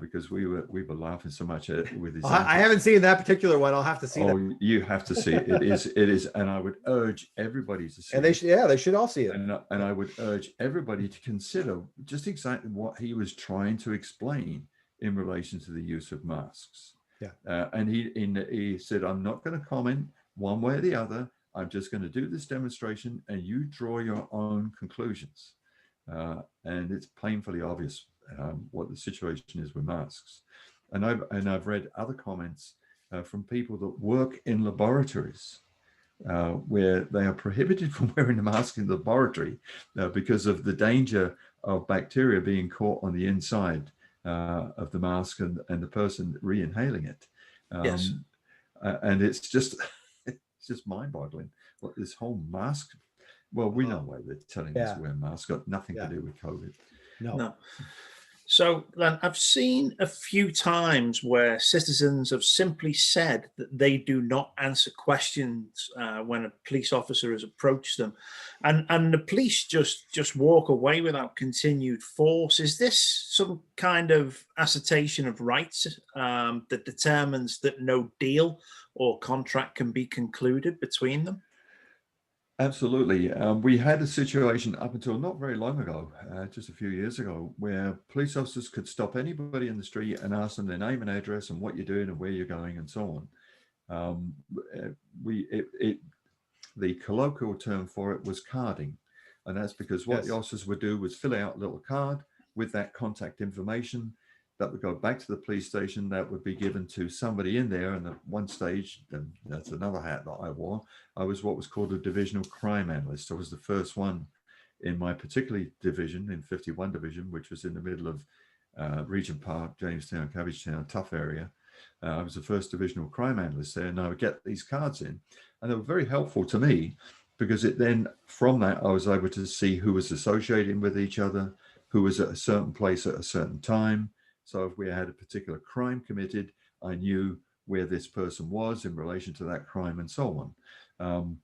because we were laughing so much with his. I haven't seen that particular one. I'll have to see that. Oh, you have to see it. It is, and I would urge everybody to see And it. they should all see it. And I would urge everybody to consider just exactly what he was trying to explain in relation to the use of masks. Yeah. And he said, I'm not going to comment one way or the other. I'm just going to do this demonstration, and you draw your own conclusions. And it's painfully obvious what the situation is with masks. And I've read other comments from people that work in laboratories where they are prohibited from wearing a mask in the laboratory because of the danger of bacteria being caught on the inside of the mask and the person re-inhaling it. Yes. And it's just mind-boggling. What this whole mask. Well, we know why they're telling us to wear masks. Got nothing to do with COVID. No. So, Len, I've seen a few times where citizens have simply said that they do not answer questions when a police officer has approached them, and the police just walk away without continued force. Is this some kind of assertion of rights that determines that no deal or contract can be concluded between them? Absolutely. We had a situation up until not very long ago, just a few years ago, where police officers could stop anybody in the street and ask them their name and address and what you're doing and where you're going and so on. The colloquial term for it was carding. And that's because what the officers would do was fill out a little card with that contact information that would go back to the police station. That would be given to somebody in there. And at one stage, and that's another hat that I wore, I was what was called a divisional crime analyst. I was the first one in my particular division, in 51 Division, which was in the middle of Regent Park, Jamestown, Cabbagetown, tough area. I was the first divisional crime analyst there, and I would get these cards in. And they were very helpful to me because it then, from that, I was able to see who was associating with each other, who was at a certain place at a certain time. So if we had a particular crime committed, I knew where this person was in relation to that crime and so on.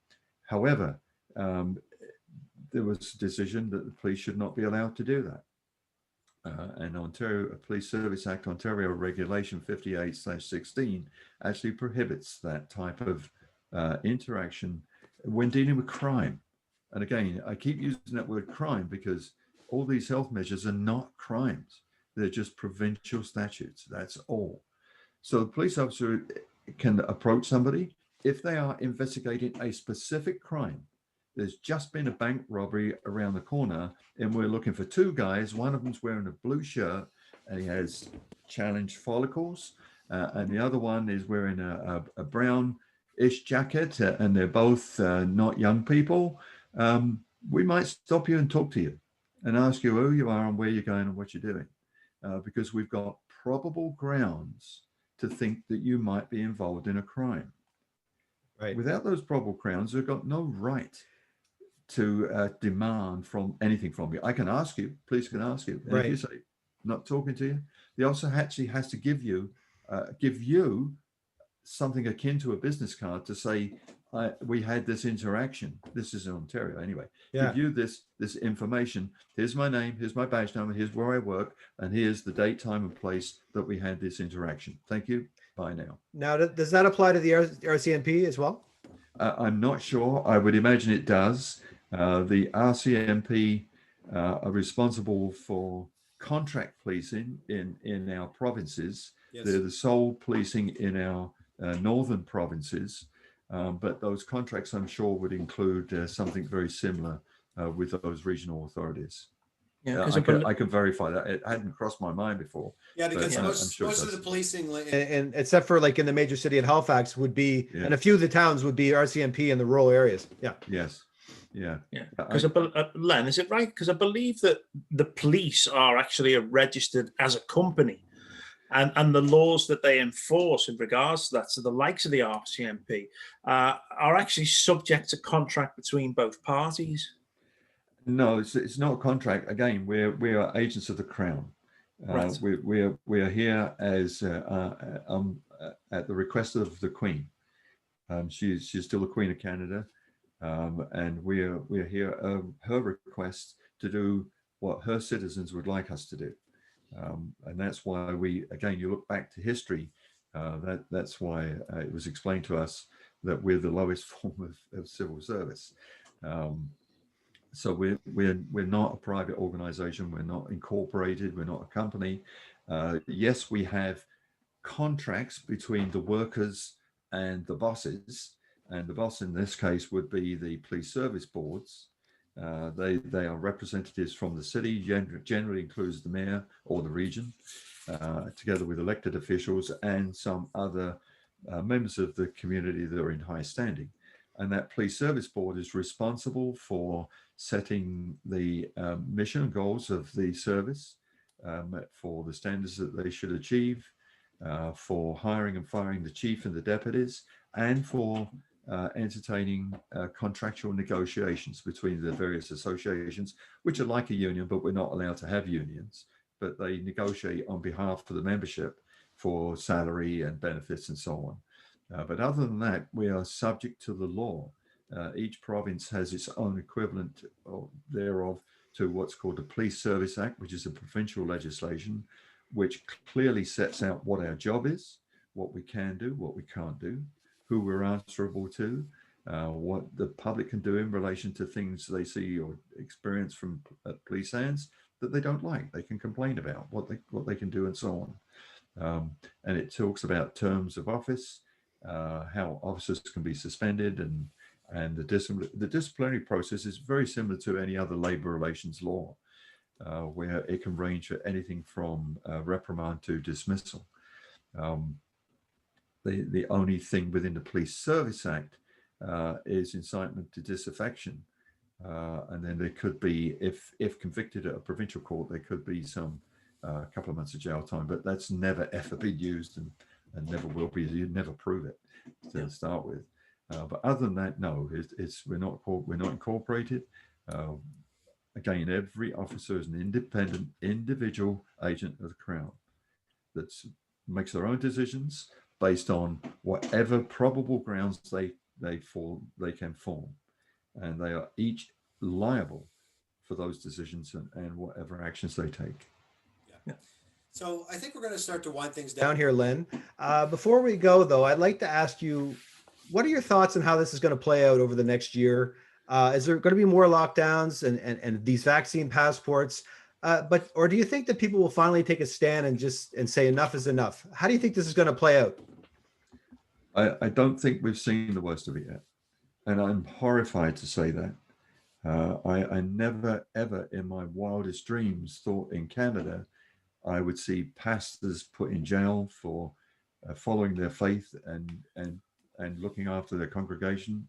However, there was a decision that the police should not be allowed to do that. And Ontario Police Service Act, Ontario Regulation 58/16 actually prohibits that type of interaction when dealing with crime. And again, I keep using that word crime because all these health measures are not crimes. They're just provincial statutes. That's all. So the police officer can approach somebody if they are investigating a specific crime. There's just been a bank robbery around the corner and we're looking for two guys. One of them's wearing a blue shirt and he has challenged follicles. And the other one is wearing a brownish jacket and they're both not young people. We might stop you and talk to you and ask you who you are and where you're going and what you're doing. Because we've got probable grounds to think that you might be involved in a crime. Right. Without those probable grounds, they've got no right to demand from anything from you. I can ask you, police can ask you. And if you say, not talking to you, the officer actually has to give you something akin to a business card to say, we had this interaction. This is in Ontario anyway. Give you this information. Here's my name, here's my badge number, here's where I work, and here's the date, time, and place that we had this interaction. Thank you. Bye now. Now, does that apply to the RCMP as well? I'm not sure. I would imagine it does. The RCMP are responsible for contract policing in our provinces. Yes. They're the sole policing in our northern provinces. But those contracts, I'm sure, would include something very similar with those regional authorities. Yeah, I can verify that. It hadn't crossed my mind before. Yeah, because most of the policing, and except for like in the major city of Halifax, would be, and a few of the towns would be RCMP in the rural areas. Yeah. Yes. Yeah. Yeah. Because Len, is it right? Because I believe that the police are actually registered as a company. and the laws that they enforce in regards to that, so the likes of the RCMP, are actually subject to contract between both parties. No, it's not a contract. Again, we are agents of the Crown. Right. We are here as at the request of the Queen. She's still the Queen of Canada, and we're here at her request to do what her citizens would like us to do, and that's why you look back to history. That's why it was explained to us that we're the lowest form of civil service. So we're not a private organization. We're not incorporated. We're not a company. Yes, we have contracts between the workers and the bosses, and the boss in this case would be the police service boards. They are representatives from the city, generally includes the mayor or the region, together with elected officials and some other members of the community that are in high standing. And that police service board is responsible for setting the mission and goals of the service, for the standards that they should achieve, for hiring and firing the chief and the deputies, and for entertaining contractual negotiations between the various associations, which are like a union, but we're not allowed to have unions, but they negotiate on behalf of the membership for salary and benefits and so on. But other than that, we are subject to the law. Each province has its own equivalent thereof to what's called the Police Service Act, which is a provincial legislation, which clearly sets out what our job is, what we can do, what we can't do, who we're answerable to, what the public can do in relation to things they see or experience from police hands that they don't like. They can complain about what they can do and so on. And it talks about terms of office, how officers can be suspended, and the disciplinary process is very similar to any other labor relations law, where it can range for anything from reprimand to dismissal. The only thing within the Police Service Act is incitement to disaffection, and then there could be, if convicted at a provincial court, there could be some couple of months of jail time, but that's never ever been used and never will be. You'd never prove it to start with. But other than that, no, we're not incorporated. Again, every officer is an independent individual agent of the Crown that makes their own decisions based on whatever probable grounds they can form, and they are each liable for those decisions and whatever actions they take. Yeah. So I think we're going to start to wind things Down here, Len. Before we go, though, I'd like to ask you, what are your thoughts on how this is going to play out over the next year? Is there going to be more lockdowns and these vaccine passports? Or do you think that people will finally take a stand and say enough is enough? How do you think this is going to play out? I don't think we've seen the worst of it yet, and I'm horrified to say that. I never ever in my wildest dreams thought in Canada I would see pastors put in jail for following their faith and looking after their congregation.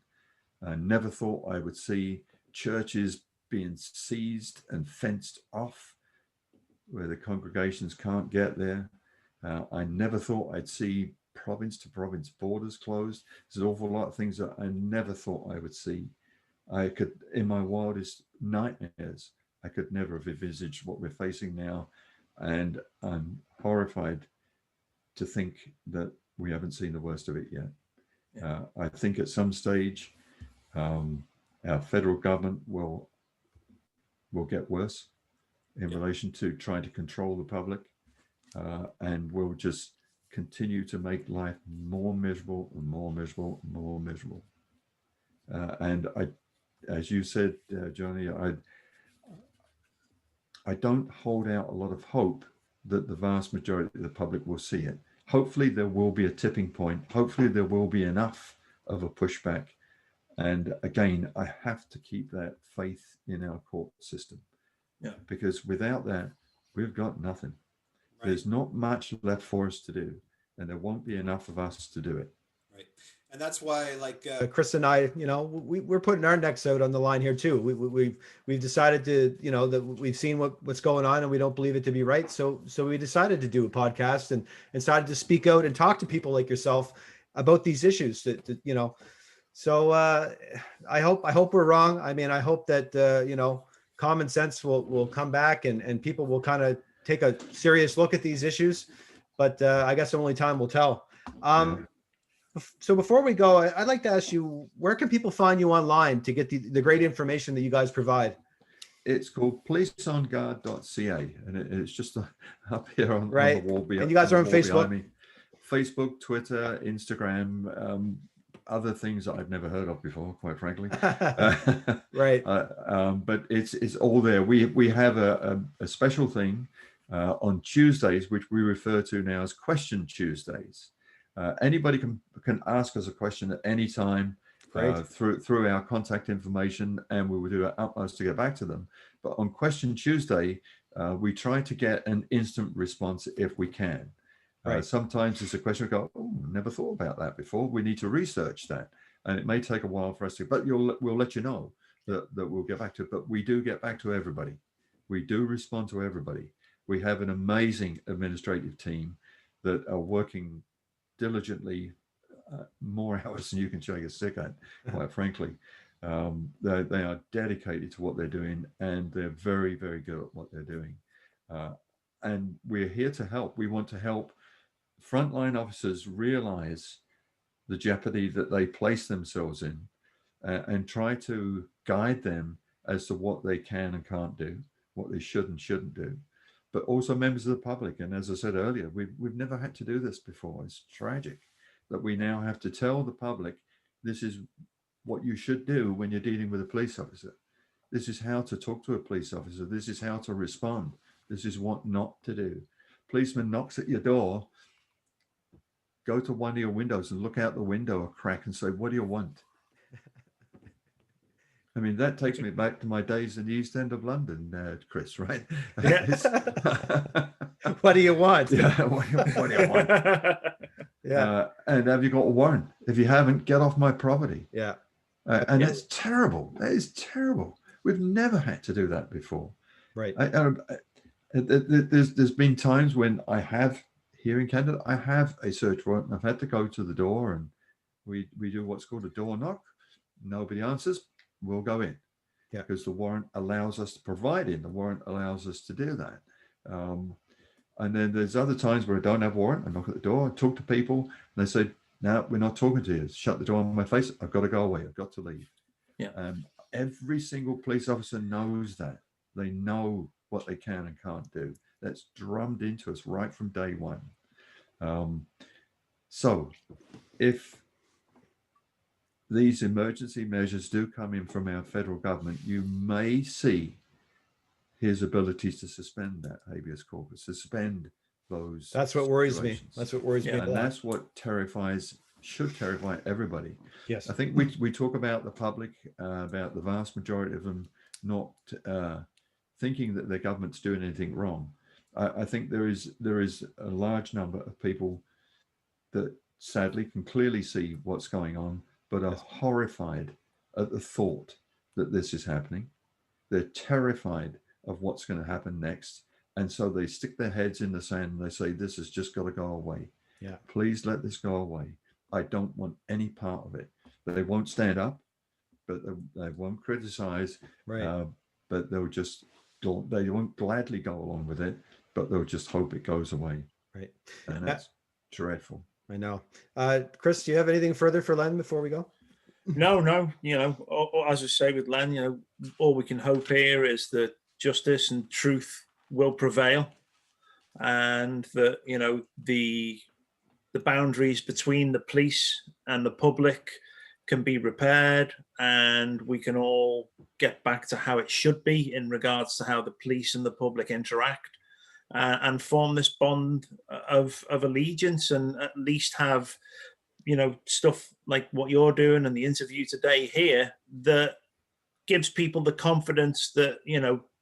I never thought I would see churches being seized and fenced off where the congregations can't get there. I never thought I'd see province to province borders closed. There's an awful lot of things that I never thought I would see. I could, in my wildest nightmares, I could never have envisaged what we're facing now. And I'm horrified to think that we haven't seen the worst of it yet. I think at some stage, our federal government will get worse in relation to trying to control the public, and will just continue to make life more miserable and more miserable and more miserable. And as you said, Johnny, I don't hold out a lot of hope that the vast majority of the public will see it. Hopefully there will be a tipping point. Hopefully there will be enough of a pushback. And again, I have to keep that faith in our court system. Yeah. Because without that, we've got nothing. Right. There's not much left for us to do, and there won't be enough of us to do it. Right. And that's why, like Chris and I, we're putting our necks out on the line here too. We've decided to, that we've seen what's going on and we don't believe it to be right. So we decided to do a podcast and decided to speak out and talk to people like yourself about these issues. So I hope we're wrong. I mean, I hope that common sense will come back and people will kind of take a serious look at these issues. But I guess only time will tell. So before we go, I'd like to ask you, where can people find you online to get the great information that you guys provide? It's called policeonguard.ca, and it's just up here on the wall. And you guys are on Facebook? Facebook, Twitter, Instagram, other things that I've never heard of before, quite frankly. Right. But it's all there. We have a special thing on Tuesdays, which we refer to now as Question Tuesdays. Anybody can ask us a question at any time through our contact information, and we will do our utmost to get back to them. But on Question Tuesday, we try to get an instant response if we can. Sometimes it's a question we go, oh, never thought about that before. We need to research that, and it may take a while for us to. But we'll let you know that we'll get back to it. But we do get back to everybody. We do respond to everybody. We have an amazing administrative team that are working diligently, more hours than you can shake a stick at, quite frankly. They are dedicated to what they're doing, and they're very, very good at what they're doing. And we're here to help. We want to help frontline officers realize the jeopardy that they place themselves in, and try to guide them as to what they can and can't do, what they should and shouldn't do. But also members of the public. And as I said earlier, we've never had to do this before. It's tragic that we now have to tell the public, this is what you should do when you're dealing with a police officer. This is how to talk to a police officer. This is how to respond. This is what not to do. Policeman knocks at your door, go to one of your windows and look out the window a crack and say, what do you want? I mean, that takes me back to my days in the East End of London, Chris, right? Yeah. What do you want? Yeah, what do you want? Yeah. And have you got a warrant? If you haven't, get off my property. Yeah. And it's terrible. That is terrible. We've never had to do that before. Right. There's been times when I have, here in Canada, I have a search warrant and I've had to go to the door, and we do what's called a door knock. Nobody answers. We'll go in, because the warrant allows us to provide in. The warrant allows us to do that. And then there's other times where I don't have a warrant. I knock at the door, I talk to people, and they say, no, we're not talking to you. Shut the door on my face. I've got to go away. I've got to leave. Yeah. Every single police officer knows that. They know what they can and can't do. That's drummed into us right from day one. So if these emergency measures do come in from our federal government, you may see his abilities to suspend that habeas corpus, suspend those. That's what worries me. That's what worries me. And that's what should terrify everybody. Yes. I think we talk about the public, about the vast majority of them not thinking that their government's doing anything wrong. I think there is a large number of people that sadly can clearly see what's going on, but are horrified at the thought that this is happening. They're terrified of what's going to happen next. And so they stick their heads in the sand and they say, this has just got to go away. Yeah. Please let this go away. I don't want any part of it. They won't stand up, but they won't criticize. Right. But they won't gladly go along with it, but they'll just hope it goes away. Right. And that's dreadful. I know. Chris, do you have anything further for Len before we go? No. As I say with Len, all we can hope here is that justice and truth will prevail, and that the boundaries between the police and the public can be repaired, and we can all get back to how it should be in regards to how the police and the public interact, and form this bond of allegiance, and at least have stuff like what you're doing and the interview today here that gives people the confidence that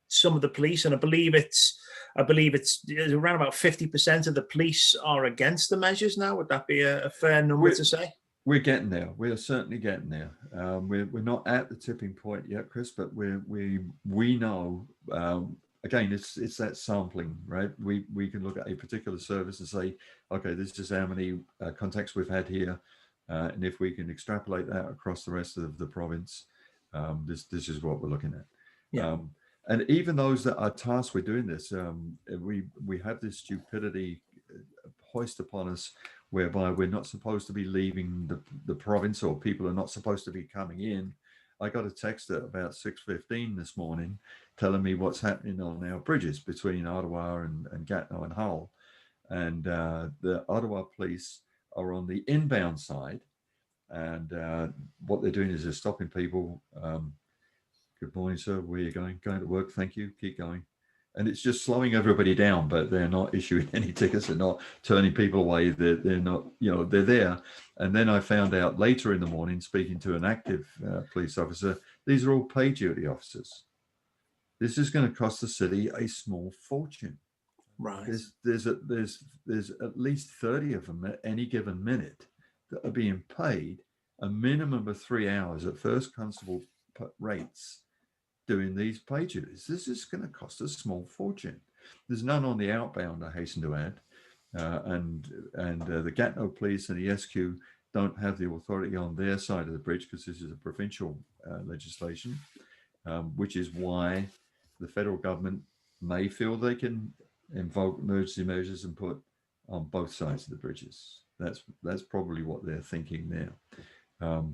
some of the police, and I believe it's around about 50% of the police are against the measures now. Would that be a fair number to say? We're getting there. We are certainly getting there. We're not at the tipping point yet, Chris, but we know. Again, it's that sampling, right? We can look at a particular service and say, okay, this is how many contacts we've had here, and if we can extrapolate that across the rest of the province, this is what we're looking at. Yeah. And even those that are tasked with doing this, we have this stupidity hoist upon us, whereby we're not supposed to be leaving the province, or people are not supposed to be coming in. I got a text at about 6:15 this morning telling me what's happening on our bridges between Ottawa and Gatineau and Hull. And the Ottawa police are on the inbound side. And what they're doing is they're stopping people. Good morning, sir. Where are you going? Going to work. Thank you. Keep going. And it's just slowing everybody down, but they're not issuing any tickets. They're not turning people away. They're not, they're there. And then I found out later in the morning, speaking to an active police officer, these are all paid duty officers. This is going to cost the city a small fortune. Right. There's at least 30 of them at any given minute that are being paid a minimum of 3 hours at first constable rates, doing these pay duties. This is going to cost a small fortune. There's none on the outbound, I hasten to add. And the Gatineau police and the SQ don't have the authority on their side of the bridge, because this is a provincial legislation, which is why the federal government may feel they can invoke emergency measures and put on both sides of the bridges. That's probably what they're thinking now.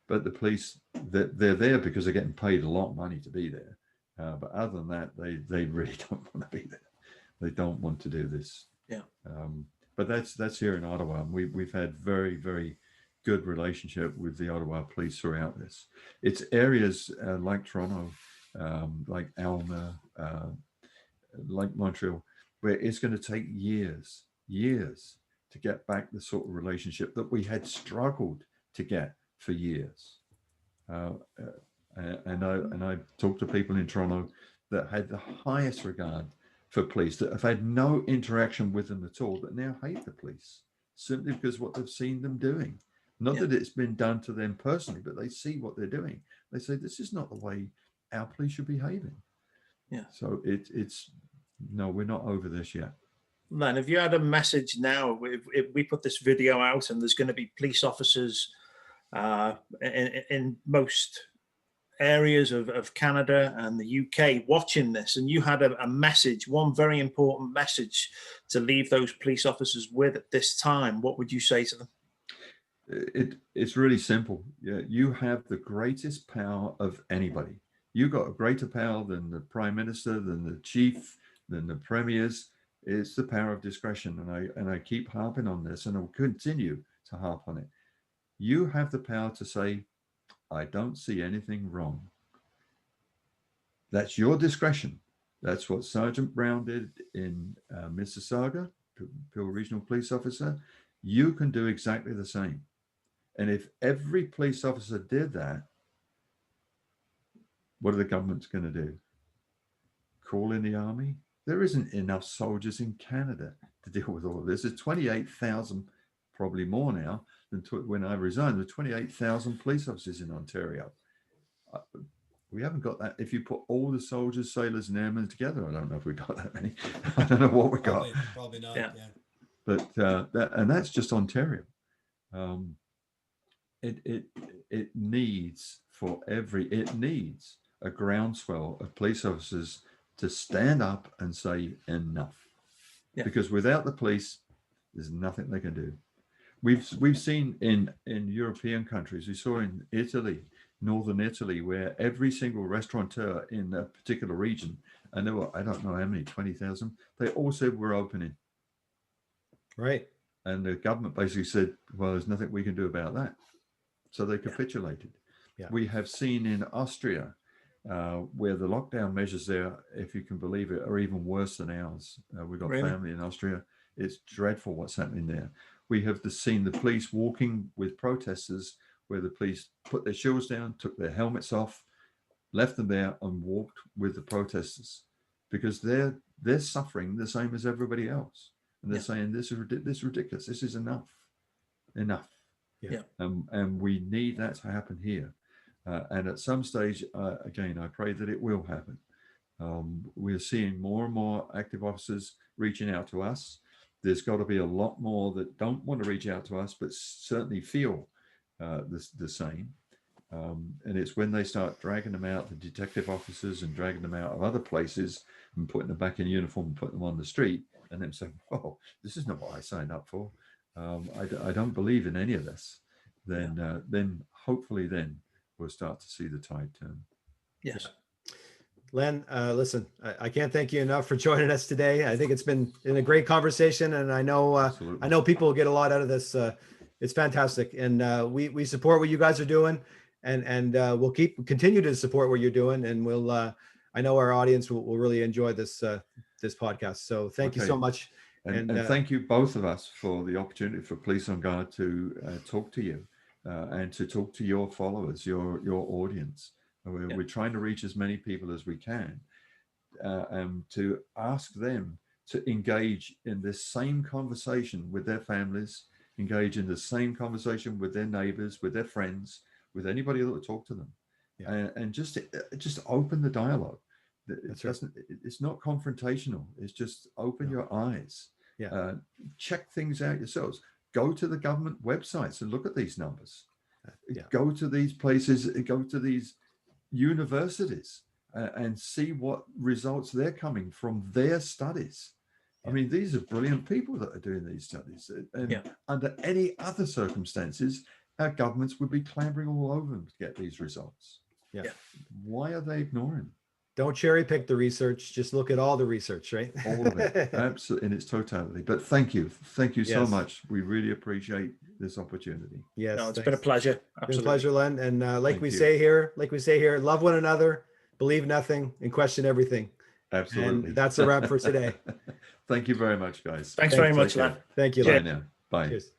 But the police, they're there because they're getting paid a lot of money to be there. But other than that, they really don't want to be there. They don't want to do this. Yeah. But that's here in Ottawa. We've had very, very good relationship with the Ottawa police throughout this. It's areas like Toronto, like Alma, like Montreal, where it's going to take years to get back the sort of relationship that we had struggled to get for years. And I talked to people in Toronto that had the highest regard for police, that have had no interaction with them at all, that now hate the police simply because what they've seen them doing. Not that it's been done to them personally, but they see what they're doing. They say, this is not the way our police should be behaving. Yeah. So it's no, we're not over this yet. Len, have you had a message now? If we put this video out and there's going to be police officers in most areas of Canada and the UK watching this, and you had a message, one very important message to leave those police officers with at this time, what would you say to them? It's really simple. Yeah, you have the greatest power of anybody. You got a greater power than the Prime Minister, than the Chief, than the Premiers. It's the power of discretion, and I keep harping on this, and I'll continue to harp on it. You have the power to say, I don't see anything wrong. That's your discretion. That's what Sergeant Brown did in Mississauga, Peel Regional Police Officer. You can do exactly the same. And if every police officer did that, what are the governments going to do? Call in the army? There isn't enough soldiers in Canada to deal with all of this. There's 28,000, probably more now than when I resigned. There were 28,000 police officers in Ontario. We haven't got that. If you put all the soldiers, sailors, and airmen together, I don't know if we got that many. I don't know what we got. Probably not. Yeah. But that's just Ontario. It needs a groundswell of police officers to stand up and say enough. Yeah. Because without the police, there's nothing they can do. We've seen in European countries, we saw in Italy, northern Italy, where every single restaurateur in a particular region, and there were, I don't know how many, 20,000, they all said we're opening. Right. And the government basically said, well, there's nothing we can do about that. So they capitulated. Yeah. We have seen in Austria, where the lockdown measures there, if you can believe it, are even worse than ours. We've got family in Austria. It's dreadful what's happening there. We have seen the police walking with protesters, where the police put their shields down, took their helmets off, left them there, and walked with the protesters, because they're suffering the same as everybody else, and they're saying this is ridiculous. This is enough. And we need that to happen here. And at some stage, again, I pray that it will happen. We're seeing more and more active officers reaching out to us. There's got to be a lot more that don't want to reach out to us, but certainly feel the same. And it's when they start dragging them out, the detective officers, and dragging them out of other places and putting them back in uniform and putting them on the street, and them saying, "Oh, this is not what I signed up for. I don't believe in any of this." Then hopefully then we'll start to see the tide turn. Yes. Len, listen, I can't thank you enough for joining us today. I think it's been a great conversation, and I know people will get a lot out of this. It's fantastic, and we support what you guys are doing, and we'll continue to support what you're doing, and we'll. I know our audience will really enjoy this podcast. So thank you so much, and thank you both of us for the opportunity for Police on Guard to talk to you and to talk to your followers, your audience. We're trying to reach as many people as we can, and to ask them to engage in this same conversation with their families, engage in the same conversation with their neighbors, with their friends, with anybody that will talk to them, and just open the dialogue. It's not confrontational. It's just open your eyes. Check things out yourselves. Go to the government websites and look at these numbers. Go to these places. Go to these universities and see what results they're coming from their studies. I mean, these are brilliant people that are doing these studies. And under any other circumstances, our governments would be clambering all over them to get these results. Why are they ignoring? Don't cherry pick the research. Just look at all the research, right? All of it, absolutely, in its totality. But thank you so much. We really appreciate this opportunity. Yes, no, it's been a pleasure. Absolutely. Been a pleasure, Len. And like we say here, love one another, believe nothing, and question everything. Absolutely. And that's a wrap for today. Thank you very much, guys. Thanks very much, Len. Thank you, Bye Len. now. Bye. Cheers.